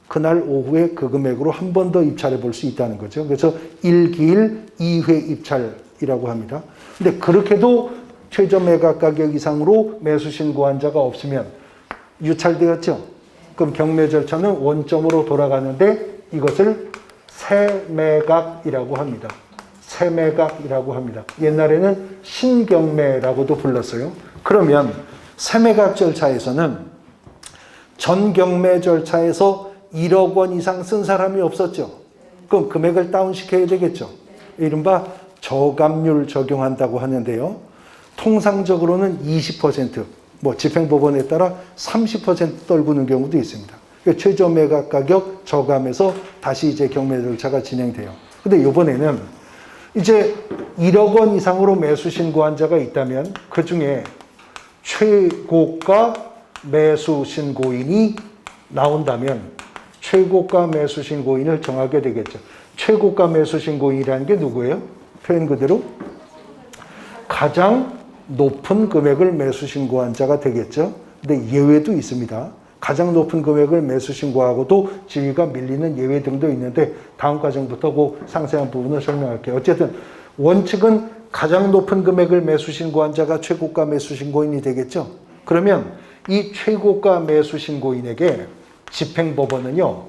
그날 오후에 그 금액으로 한 번 더 입찰해 볼 수 있다는 거죠. 그래서 1기일 2회 입찰이라고 합니다. 근데 그렇게도 최저 매각 가격 이상으로 매수 신고한 자가 없으면 유찰되었죠. 그럼 경매 절차는 원점으로 돌아가는데 이것을 새매각이라고 합니다. 새매각이라고 합니다. 옛날에는 신경매라고도 불렀어요. 그러면 새매각 절차에서는 전 경매 절차에서 1억 원 이상 쓴 사람이 없었죠. 그럼 금액을 다운시켜야 되겠죠. 이른바 저감률 적용한다고 하는데요. 통상적으로는 20%, 집행법원에 따라 30% 떨구는 경우도 있습니다. 최저 매각 가격 저감해서 다시 이제 경매 절차가 진행돼요. 근데 이번에는 이제 1억 원 이상으로 매수 신고한 자가 있다면 그 중에 최고가 매수 신고인이 나온다면 최고가 매수 신고인을 정하게 되겠죠. 최고가 매수 신고인이라는 게 누구예요? 표현 그대로 가장 높은 금액을 매수 신고한 자가 되겠죠. 근데 예외도 있습니다. 가장 높은 금액을 매수 신고하고도 지위가 밀리는 예외 등도 있는데 다음 과정부터 그 상세한 부분을 설명할게요. 어쨌든 원칙은 가장 높은 금액을 매수 신고한 자가 최고가 매수 신고인이 되겠죠. 그러면 이 최고가 매수 신고인에게 집행법원은요,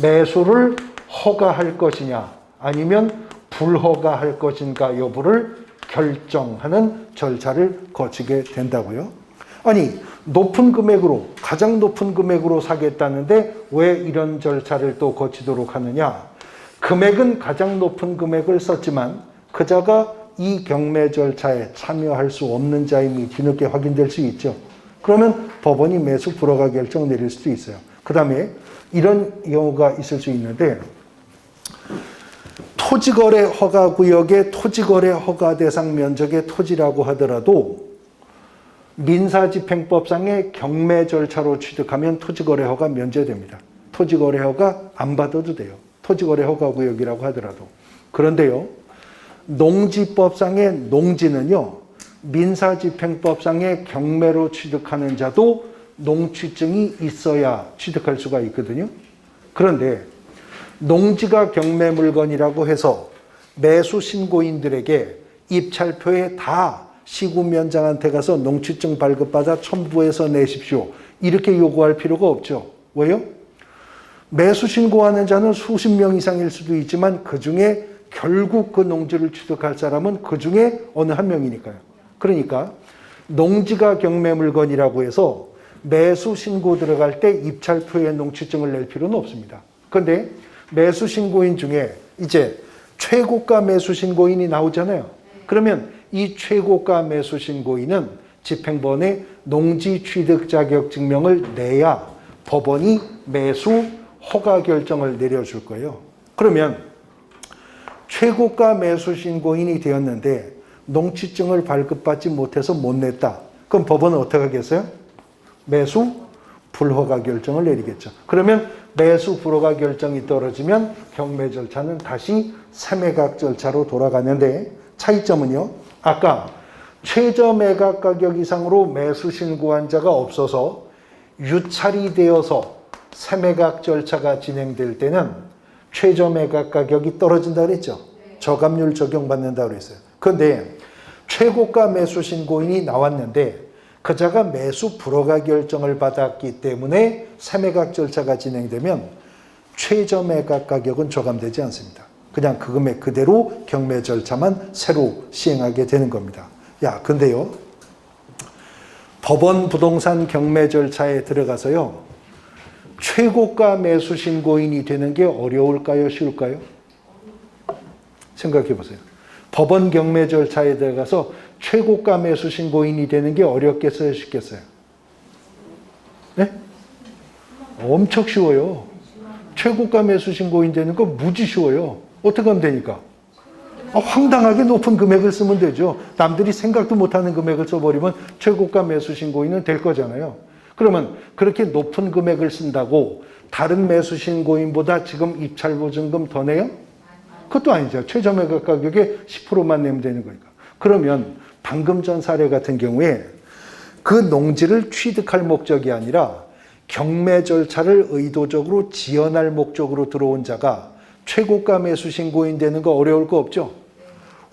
매수를 허가할 것이냐 아니면 불허가할 것인가 여부를 결정하는 절차를 거치게 된다고요. 아니, 높은 금액으로, 가장 높은 금액으로 사겠다는데 왜 이런 절차를 또 거치도록 하느냐? 금액은 가장 높은 금액을 썼지만 그자가 이 경매 절차에 참여할 수 없는 자임이 뒤늦게 확인될 수 있죠. 그러면 법원이 매수 불허가 결정 내릴 수도 있어요. 그 다음에 이런 경우가 있을 수 있는데, 토지거래 허가구역의 토지거래 허가 대상 면적의 토지라고 하더라도 민사집행법상의 경매 절차로 취득하면 토지거래 허가 면제됩니다. 토지거래 허가 안 받아도 돼요. 토지거래 허가구역이라고 하더라도. 그런데요, 농지법상의 농지는요, 민사집행법상의 경매로 취득하는 자도 농취증이 있어야 취득할 수가 있거든요. 그런데 농지가 경매 물건이라고 해서 매수 신고인들에게 입찰표에 다 시군위원장한테 가서 농취증 발급받아 첨부해서 내십시오, 이렇게 요구할 필요가 없죠. 왜요? 매수 신고하는 자는 수십 명 이상일 수도 있지만 그 중에 결국 그 농지를 취득할 사람은 그 중에 어느 한 명이니까요. 그러니까 농지가 경매 물건이라고 해서 매수 신고 들어갈 때 입찰표에 농취증을 낼 필요는 없습니다. 그런데 매수 신고인 중에 이제 최고가 매수 신고인이 나오잖아요. 그러면 이 최고가 매수 신고인은 집행본에 농지 취득 자격 증명을 내야 법원이 매수 허가 결정을 내려줄 거예요. 그러면 최고가 매수 신고인이 되었는데 농취증을 발급받지 못해서 못 냈다. 그럼 법원은 어떻게 하겠어요? 매수 불허가 결정을 내리겠죠. 그러면 매수 불허가 결정이 떨어지면 경매 절차는 다시 새매각 절차로 돌아가는데, 차이점은요, 아까 최저 매각 가격 이상으로 매수 신고한 자가 없어서 유찰이 되어서 새매각 절차가 진행될 때는 최저 매각 가격이 떨어진다 그랬죠. 저감률 적용받는다 그랬어요. 그런데 최고가 매수 신고인이 나왔는데 그자가 매수 불허가 결정을 받았기 때문에 세매각 절차가 진행되면 최저 매각 가격은 조감되지 않습니다. 그냥 그 금액 그대로 경매 절차만 새로 시행하게 되는 겁니다. 야, 근데요, 법원 부동산 경매 절차에 들어가서요, 최고가 매수 신고인이 되는 게 어려울까요, 쉬울까요? 생각해 보세요. 법원 경매 절차에 들어가서 최고가 매수 신고인이 되는 게 어렵겠어요, 쉽겠어요? 네? 엄청 쉬워요. 최고가 매수 신고인 되는 거 무지 쉬워요. 어떻게 하면 되니까? 황당하게 높은 금액을 쓰면 되죠. 남들이 생각도 못하는 금액을 써버리면 최고가 매수 신고인은 될 거잖아요. 그러면 그렇게 높은 금액을 쓴다고 다른 매수 신고인보다 지금 입찰보증금 더 내요? 그것도 아니죠. 최저 매각 가격의 10%만 내면 되는 거니까. 그러면 방금 전 사례 같은 경우에 그 농지를 취득할 목적이 아니라 경매 절차를 의도적으로 지연할 목적으로 들어온 자가 최고가 매수 신고인 되는 거 어려울 거 없죠?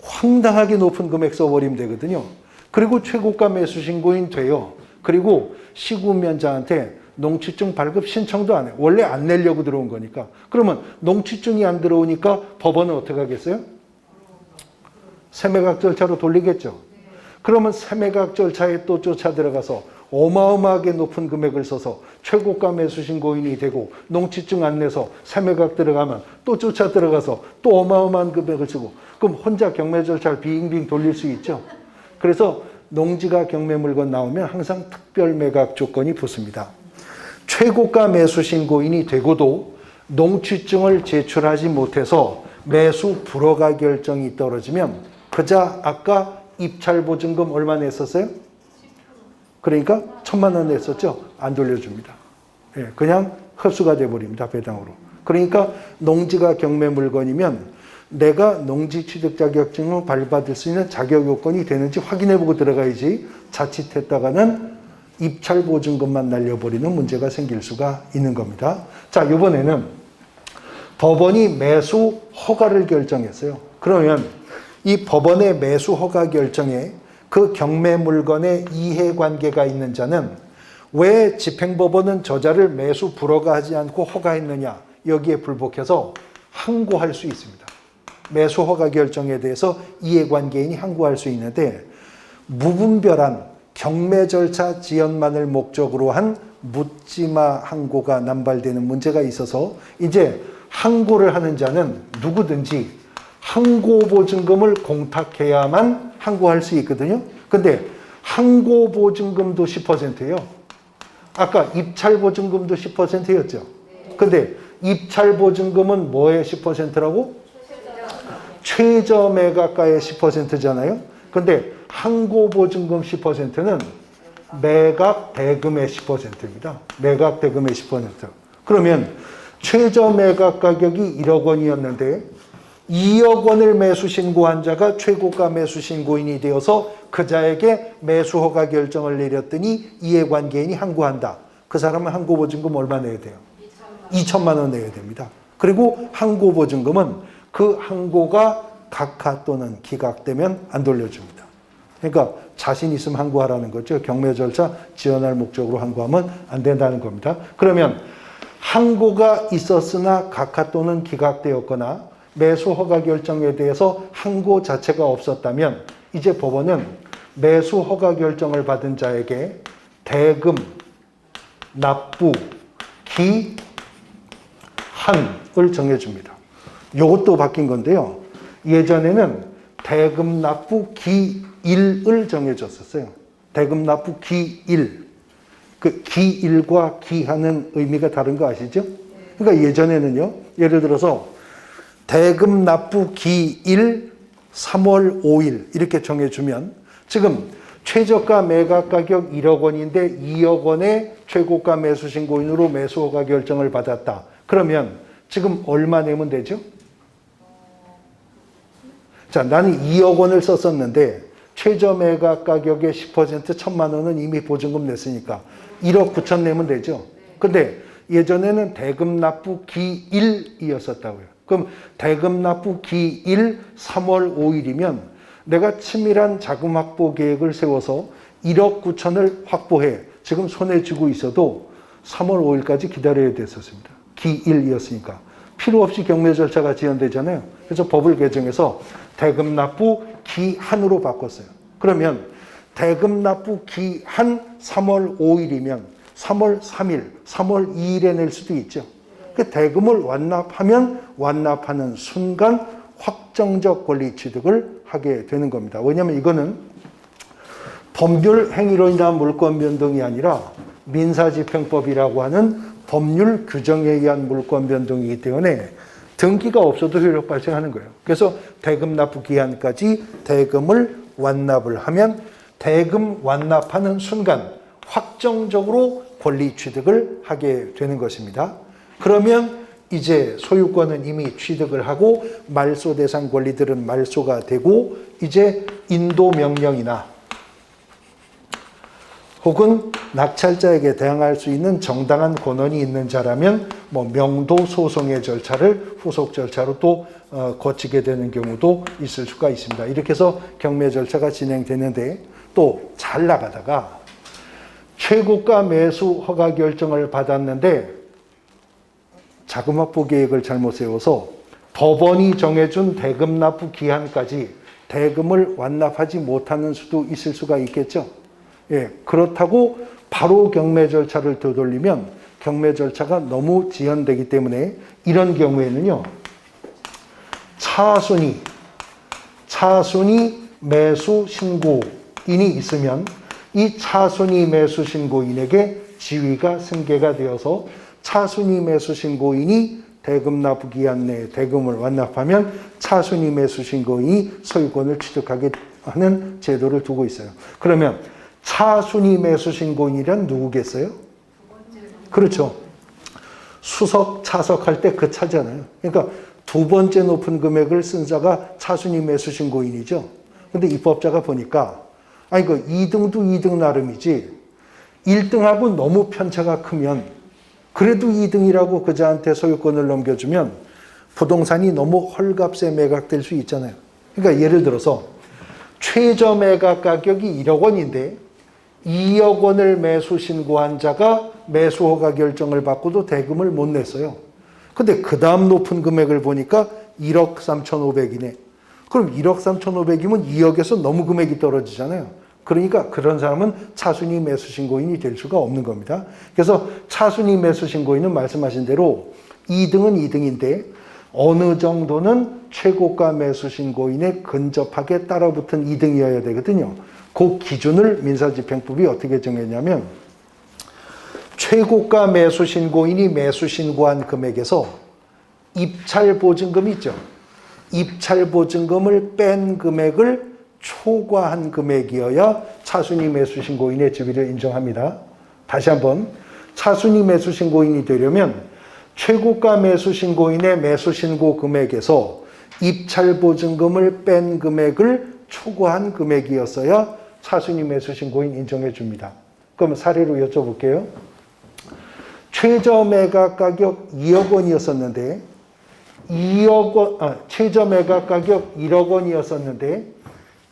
황당하게 높은 금액 써버리면 되거든요. 그리고 최고가 매수 신고인 돼요. 그리고 시구면자한테 농취증 발급 신청도 안 해. 원래 안 내려고 들어온 거니까. 그러면 농취증이 안 들어오니까 법원은 어떻게 하겠어요? 세매각 절차로 돌리겠죠. 그러면 세매각 절차에 또 쫓아 들어가서 어마어마하게 높은 금액을 써서 최고가 매수 신고인이 되고 농취증 안 내서 세매각 들어가면 또 쫓아 들어가서 또 어마어마한 금액을 쓰고 그럼 혼자 경매 절차를 빙빙 돌릴 수 있죠. 그래서 농지가 경매 물건 나오면 항상 특별 매각 조건이 붙습니다. 최고가 매수 신고인이 되고도 농취증을 제출하지 못해서 매수 불허가 결정이 떨어지면 그자 아까 입찰보증금 얼마 냈었어요? 그러니까 1,000만 원 냈었죠? 안 돌려줍니다. 예, 그냥 흡수가 돼버립니다. 배당으로. 그러니까 농지가 경매 물건이면 내가 농지 취득 자격증을 발받을 수 있는 자격 요건이 되는지 확인해보고 들어가야지 자칫했다가는 입찰 보증금만 날려버리는 문제가 생길 수가 있는 겁니다. 자, 이번에는 법원이 매수 허가를 결정했어요. 그러면 이 법원의 매수 허가 결정에 그 경매 물건에 이해관계가 있는 자는 왜 집행법원은 저자를 매수 불허가하지 않고 허가했느냐, 여기에 불복해서 항고할 수 있습니다. 매수 허가 결정에 대해서 이해관계인이 항고할 수 있는데 무분별한 경매 절차 지연만을 목적으로 한 묻지마 항고가 남발되는 문제가 있어서 이제 항고를 하는 자는 누구든지 항고보증금을 공탁해야만 항고할 수 있거든요. 근데 항고보증금도 10%예요. 아까 입찰보증금도 10%였죠. 근데 입찰보증금은 뭐의 10%라고? 최저 매각가의 10%잖아요. 근데 항고보증금 10%는 매각 대금의 10%입니다. 매각 대금의 10%. 그러면 최저 매각 가격이 1억 원이었는데 2억 원을 매수 신고한 자가 최고가 매수 신고인이 되어서 그자에게 매수 허가 결정을 내렸더니 이해관계인이 항고한다. 그 사람은 항고보증금 얼마 내야 돼요? 2천만 원 내야 됩니다. 그리고 항고보증금은 그 항고가 각하 또는 기각되면 안 돌려줍니다. 그러니까 자신 있으면 항고하라는 거죠. 경매 절차 지연할 목적으로 항고하면 안 된다는 겁니다. 그러면 항고가 있었으나 각하 또는 기각되었거나 매수 허가 결정에 대해서 항고 자체가 없었다면 이제 법원은 매수 허가 결정을 받은 자에게 대금, 납부, 기한을 정해줍니다. 이것도 바뀐 건데요. 예전에는 대금, 납부, 기일을 정해줬었어요. 대금, 납부, 기일. 그 기일과 기한은 의미가 다른 거 아시죠? 그러니까 예전에는요. 예를 들어서 대금, 납부, 기일, 3월 5일 이렇게 정해주면 지금 최저가 매각 가격 1억 원인데 2억 원의 최고가 매수 신고인으로 매수 허가 결정을 받았다. 그러면 지금 얼마 내면 되죠? 자, 나는 2억 원을 썼었는데 최저 매각 가격의 10% 1,000만 원은 이미 보증금 냈으니까 1억 9천 내면 되죠. 근데 예전에는 대금 납부 기일이었었다고요. 그럼 대금 납부 기일 3월 5일이면 내가 치밀한 자금 확보 계획을 세워서 1억 9천을 확보해 지금 손에 쥐고 있어도 3월 5일까지 기다려야 됐었습니다. 기1이었으니까. 필요 없이 경매 절차가 지연되잖아요. 그래서 법을 개정해서 대금 납부 기한으로 바꿨어요. 그러면 대금 납부 기한 3월 5일이면 3월 3일, 3월 2일에 낼 수도 있죠. 그 대금을 완납하면 완납하는 순간 확정적 권리 취득을 하게 되는 겁니다. 왜냐하면 이거는 법률 행위로 인한 물권 변동이 아니라 민사집행법이라고 하는 법률 규정에 의한 물권 변동이기 때문에 등기가 없어도 효력 발생하는 거예요. 그래서 대금 납부 기한까지 대금을 완납을 하면 대금 완납하는 순간 확정적으로 권리 취득을 하게 되는 것입니다. 그러면 이제 소유권은 이미 취득을 하고 말소 대상 권리들은 말소가 되고 이제 인도 명령이나 혹은 낙찰자에게 대항할 수 있는 정당한 권한이 있는 자라면 뭐 명도 소송의 절차를 후속 절차로 또 거치게 되는 경우도 있을 수가 있습니다. 이렇게 해서 경매 절차가 진행되는데 또 잘 나가다가 최고가 매수 허가 결정을 받았는데 자금 확보 계획을 잘못 세워서 법원이 정해준 대금 납부 기한까지 대금을 완납하지 못하는 수도 있을 수가 있겠죠. 예, 그렇다고 바로 경매 절차를 되돌리면 경매 절차가 너무 지연되기 때문에 이런 경우에는요. 차순위 매수 신고인이 있으면 이 차순위 매수 신고인에게 지위가 승계가 되어서 차순위 매수 신고인이 대금 납부 기한 내에 대금을 완납하면 차순위 매수 신고인이 소유권을 취득하게 하는 제도를 두고 있어요. 그러면 차순위 매수 신고인이란 누구겠어요? 그렇죠. 수석, 차석할 때 그 차잖아요. 그러니까 두 번째 높은 금액을 쓴 자가 차순위 매수 신고인이죠. 근데 입법자가 보니까 아니 그 2등도 2등 나름이지 1등하고 너무 편차가 크면 그래도 2등이라고 그자한테 소유권을 넘겨주면 부동산이 너무 헐값에 매각될 수 있잖아요. 그러니까 예를 들어서 최저 매각 가격이 1억 원인데 2억 원을 매수 신고한 자가 매수 허가 결정을 받고도 대금을 못 냈어요. 근데 그 다음 높은 금액을 보니까 1억 3,500이네. 그럼 1억 3,500이면 2억에서 너무 금액이 떨어지잖아요. 그러니까 그런 사람은 차순위 매수 신고인이 될 수가 없는 겁니다. 그래서 차순위 매수 신고인은 말씀하신 대로 2등은 2등인데 어느 정도는 최고가 매수 신고인에 근접하게 따라붙은 2등이어야 되거든요. 그 기준을 민사집행법이 어떻게 정했냐면 최고가 매수 신고인이 매수 신고한 금액에서 입찰 보증금이 있죠. 입찰 보증금을 뺀 금액을 초과한 금액이어야 차순위 매수 신고인의 지위를 인정합니다. 다시 한번 차순위 매수 신고인이 되려면 최고가 매수 신고인의 매수 신고 금액에서 입찰 보증금을 뺀 금액을 초과한 금액이었어야 차순위 매수 신고인 인정해 줍니다. 그럼 사례로 여쭤볼게요. 최저 매각 가격 2억 원이었었는데 최저 매각 가격 1억 원이었었는데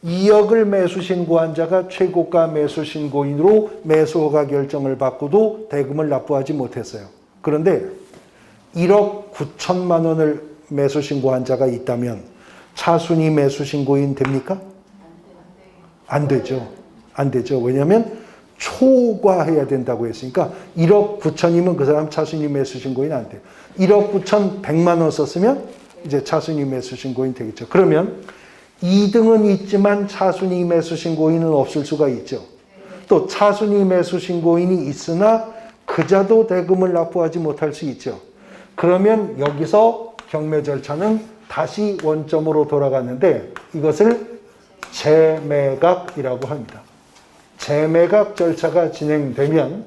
2억을 매수 신고한 자가 최고가 매수 신고인으로 매수 허가 결정을 받고도 대금을 납부하지 못했어요. 그런데 1억 9천만 원을 매수 신고한 자가 있다면 차순위 매수 신고인 됩니까? 안 되죠. 안 되죠. 왜냐하면 초과해야 된다고 했으니까 1억 9천이면 그 사람 차순위 매수 신고인 안 돼요. 1억 9천 100만 원 썼으면 이제 차순위 매수 신고인 되겠죠. 그러면 2등은 있지만 차순위 매수 신고인은 없을 수가 있죠. 또 차순위 매수 신고인이 있으나 그자도 대금을 납부하지 못할 수 있죠. 그러면 여기서 경매 절차는 다시 원점으로 돌아가는데 이것을 재매각이라고 합니다. 재매각 절차가 진행되면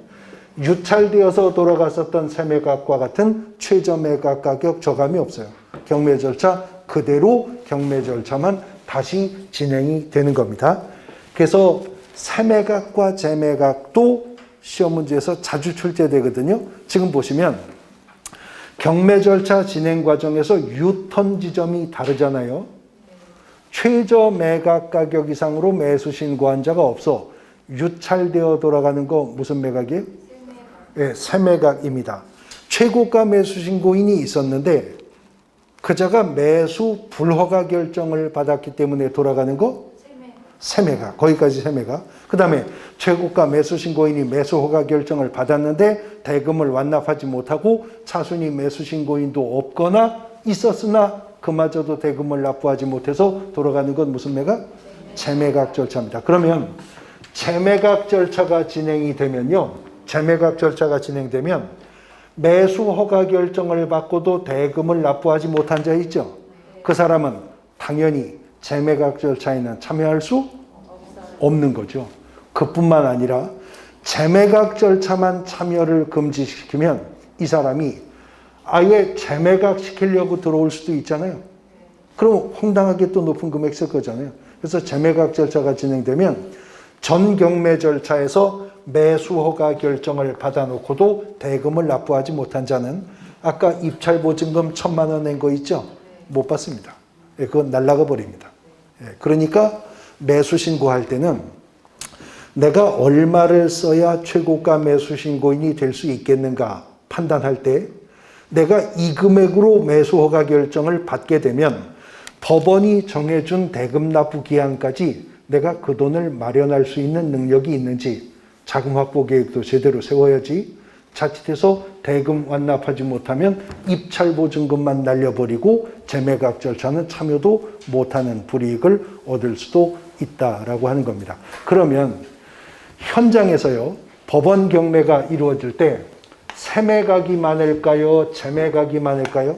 유찰되어서 돌아갔었던 새매각과 같은 최저 매각 가격 저감이 없어요. 경매 절차 그대로 경매 절차만 다시 진행이 되는 겁니다. 그래서 새매각과 재매각도 시험 문제에서 자주 출제되거든요. 지금 보시면 경매 절차 진행 과정에서 유턴 지점이 다르잖아요. 최저 매각 가격 이상으로 매수 신고한 자가 없어 유찰되어 돌아가는 거 무슨 매각이에요? 네, 세매각입니다. 최고가 매수 신고인이 있었는데 그 자가 매수 불허가 결정을 받았기 때문에 돌아가는 거? 세매각. 거기까지 세매각. 그 다음에 최고가 매수 신고인이 매수 허가 결정을 받았는데 대금을 완납하지 못하고 차순위 매수 신고인도 없거나 있었으나 그마저도 대금을 납부하지 못해서 돌아가는 건 무슨 매각? 재매각 절차입니다. 그러면 재매각 절차가 진행이 되면요. 재매각 절차가 진행되면 매수 허가 결정을 받고도 대금을 납부하지 못한 자 있죠. 그 사람은 당연히 재매각 절차에는 참여할 수 없는 거죠. 그뿐만 아니라 재매각 절차만 참여를 금지시키면 이 사람이 아예 재매각 시키려고 들어올 수도 있잖아요. 그럼 황당하게 또 높은 금액 쓸 거잖아요. 그래서 재매각 절차가 진행되면 전 경매 절차에서 매수 허가 결정을 받아놓고도 대금을 납부하지 못한 자는 아까 입찰 보증금 1,000만 원 낸 거 있죠? 못 받습니다. 그건 날라가 버립니다. 그러니까 매수 신고할 때는 내가 얼마를 써야 최고가 매수 신고인이 될 수 있겠는가 판단할 때 내가 이 금액으로 매수 허가 결정을 받게 되면 법원이 정해준 대금 납부 기한까지 내가 그 돈을 마련할 수 있는 능력이 있는지 자금 확보 계획도 제대로 세워야지. 자칫해서 대금 완납하지 못하면 입찰 보증금만 날려버리고 재매각 절차는 참여도 못하는 불이익을 얻을 수도 있다라고 하는 겁니다. 그러면 현장에서요, 법원 경매가 이루어질 때 세매각이 많을까요? 재매각이 많을까요?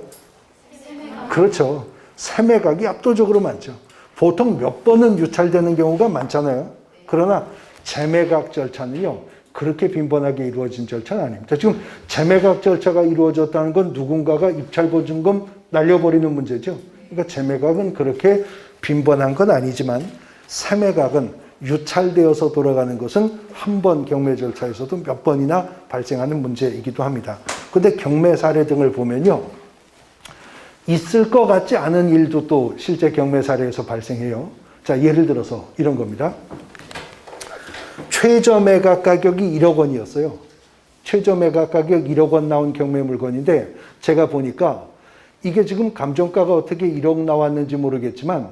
그렇죠. 세매각이 압도적으로 많죠. 보통 몇 번은 유찰되는 경우가 많잖아요. 그러나 재매각 절차는요, 그렇게 빈번하게 이루어진 절차는 아닙니다. 지금 재매각 절차가 이루어졌다는 건 누군가가 입찰보증금 날려버리는 문제죠. 그러니까 재매각은 그렇게 빈번한 건 아니지만 세매각은 유찰되어서 돌아가는 것은 한 번 경매 절차에서도 몇 번이나 발생하는 문제이기도 합니다. 그런데 경매 사례 등을 보면요, 있을 것 같지 않은 일도 또 실제 경매 사례에서 발생해요. 자, 예를 들어서 이런 겁니다. 최저 매각 가격이 1억 원이었어요. 최저 매각 가격 1억 원 나온 경매 물건인데 제가 보니까 이게 지금 감정가가 어떻게 1억 나왔는지 모르겠지만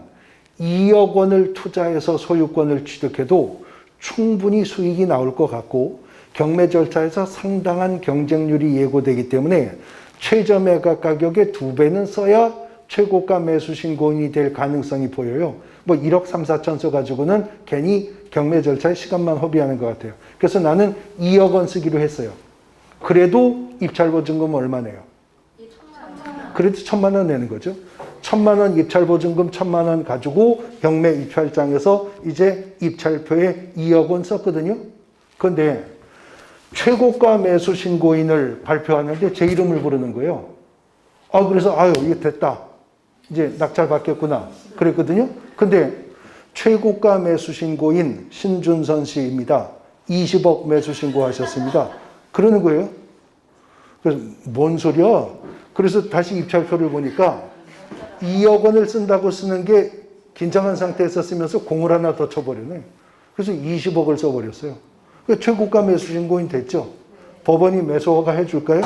2억 원을 투자해서 소유권을 취득해도 충분히 수익이 나올 것 같고 경매 절차에서 상당한 경쟁률이 예고되기 때문에 최저 매각 가격의 2배는 써야 최고가 매수 신고인이 될 가능성이 보여요. 뭐 1억 3, 4천 써가지고는 괜히 경매 절차에 시간만 허비하는 것 같아요. 그래서 나는 2억 원 쓰기로 했어요. 그래도 입찰보증금 얼마 내요? 그래도 1,000만 원 내는 거죠. 1,000만 원 입찰보증금 1,000만 원 가지고 경매 입찰장에서 이제 입찰표에 2억 원 썼거든요. 그런데 최고가 매수 신고인을 발표하는데 제 이름을 부르는 거예요. 그래서 이게 됐다. 이제 낙찰 받겠구나. 그랬거든요. 근데 최고가 매수 신고인 신준선 씨입니다. 20억 매수 신고하셨습니다. 그러는 거예요. 그래서 뭔 소리야? 그래서 다시 입찰표를 보니까 2억 원을 쓴다고 쓰는 게 긴장한 상태에서 쓰면서 공을 하나 더 쳐버리네. 그래서 20억을 써버렸어요. 최고가 매수 신고인 됐죠. 법원이 매수 허가 해줄까요?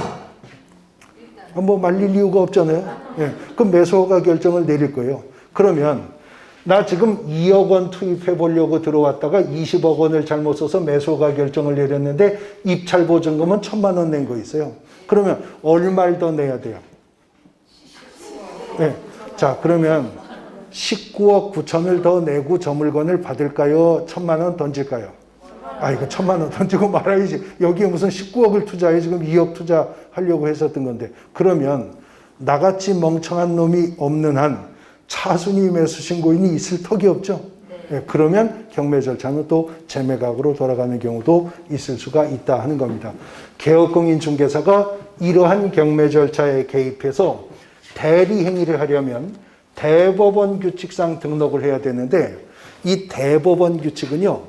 뭐 말릴 이유가 없잖아요. 예. 그럼 매수 허가 결정을 내릴 거예요. 그러면 나 지금 2억 원 투입해 보려고 들어왔다가 20억 원을 잘못 써서 매수 허가 결정을 내렸는데 입찰 보증금은 1,000만 원 낸 거 있어요. 그러면 얼마를 더 내야 돼요? 예. 자, 그러면 19억 9천을 더 내고 저 물건을 받을까요? 1,000만 원 던질까요? 이거 1,000만 원 던지고 말아야지. 여기에 무슨 19억을 투자해 지금 2억 투자하려고 했었던 건데. 그러면 나같이 멍청한 놈이 없는 한 차순위 매수 신고인이 있을 턱이 없죠. 네. 그러면 경매 절차는 또 재매각으로 돌아가는 경우도 있을 수가 있다 하는 겁니다. 개업공인중개사가 이러한 경매 절차에 개입해서 대리 행위를 하려면 대법원 규칙상 등록을 해야 되는데 이 대법원 규칙은요,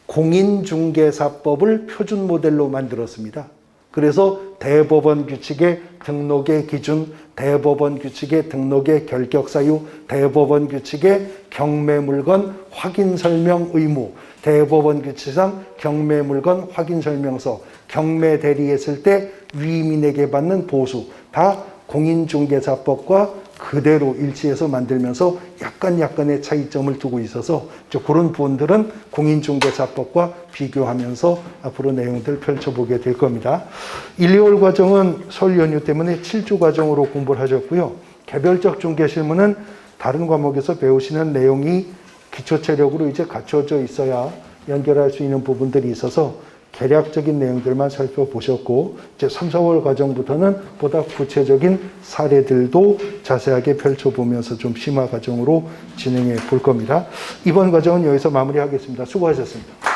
공인중개사법을 표준 모델로 만들었습니다. 그래서 대법원 규칙의 등록의 기준, 대법원 규칙의 등록의 결격 사유, 대법원 규칙의 경매 물건 확인 설명 의무, 대법원 규칙상 경매 물건 확인 설명서, 경매 대리했을 때 위민에게 받는 보수, 다 공인중개사법과 그대로 일치해서 만들면서 약간의 차이점을 두고 있어서 그런 부분들은 공인중개사법과 비교하면서 앞으로 내용들 펼쳐보게 될 겁니다. 1, 2월 과정은 설 연휴 때문에 7주 과정으로 공부를 하셨고요. 개별적 중개실무는 다른 과목에서 배우시는 내용이 기초체력으로 이제 갖춰져 있어야 연결할 수 있는 부분들이 있어서 개략적인 내용들만 살펴보셨고 이제 3, 4월 과정부터는 보다 구체적인 사례들도 자세하게 펼쳐보면서 좀 심화 과정으로 진행해 볼 겁니다. 이번 과정은 여기서 마무리하겠습니다. 수고하셨습니다.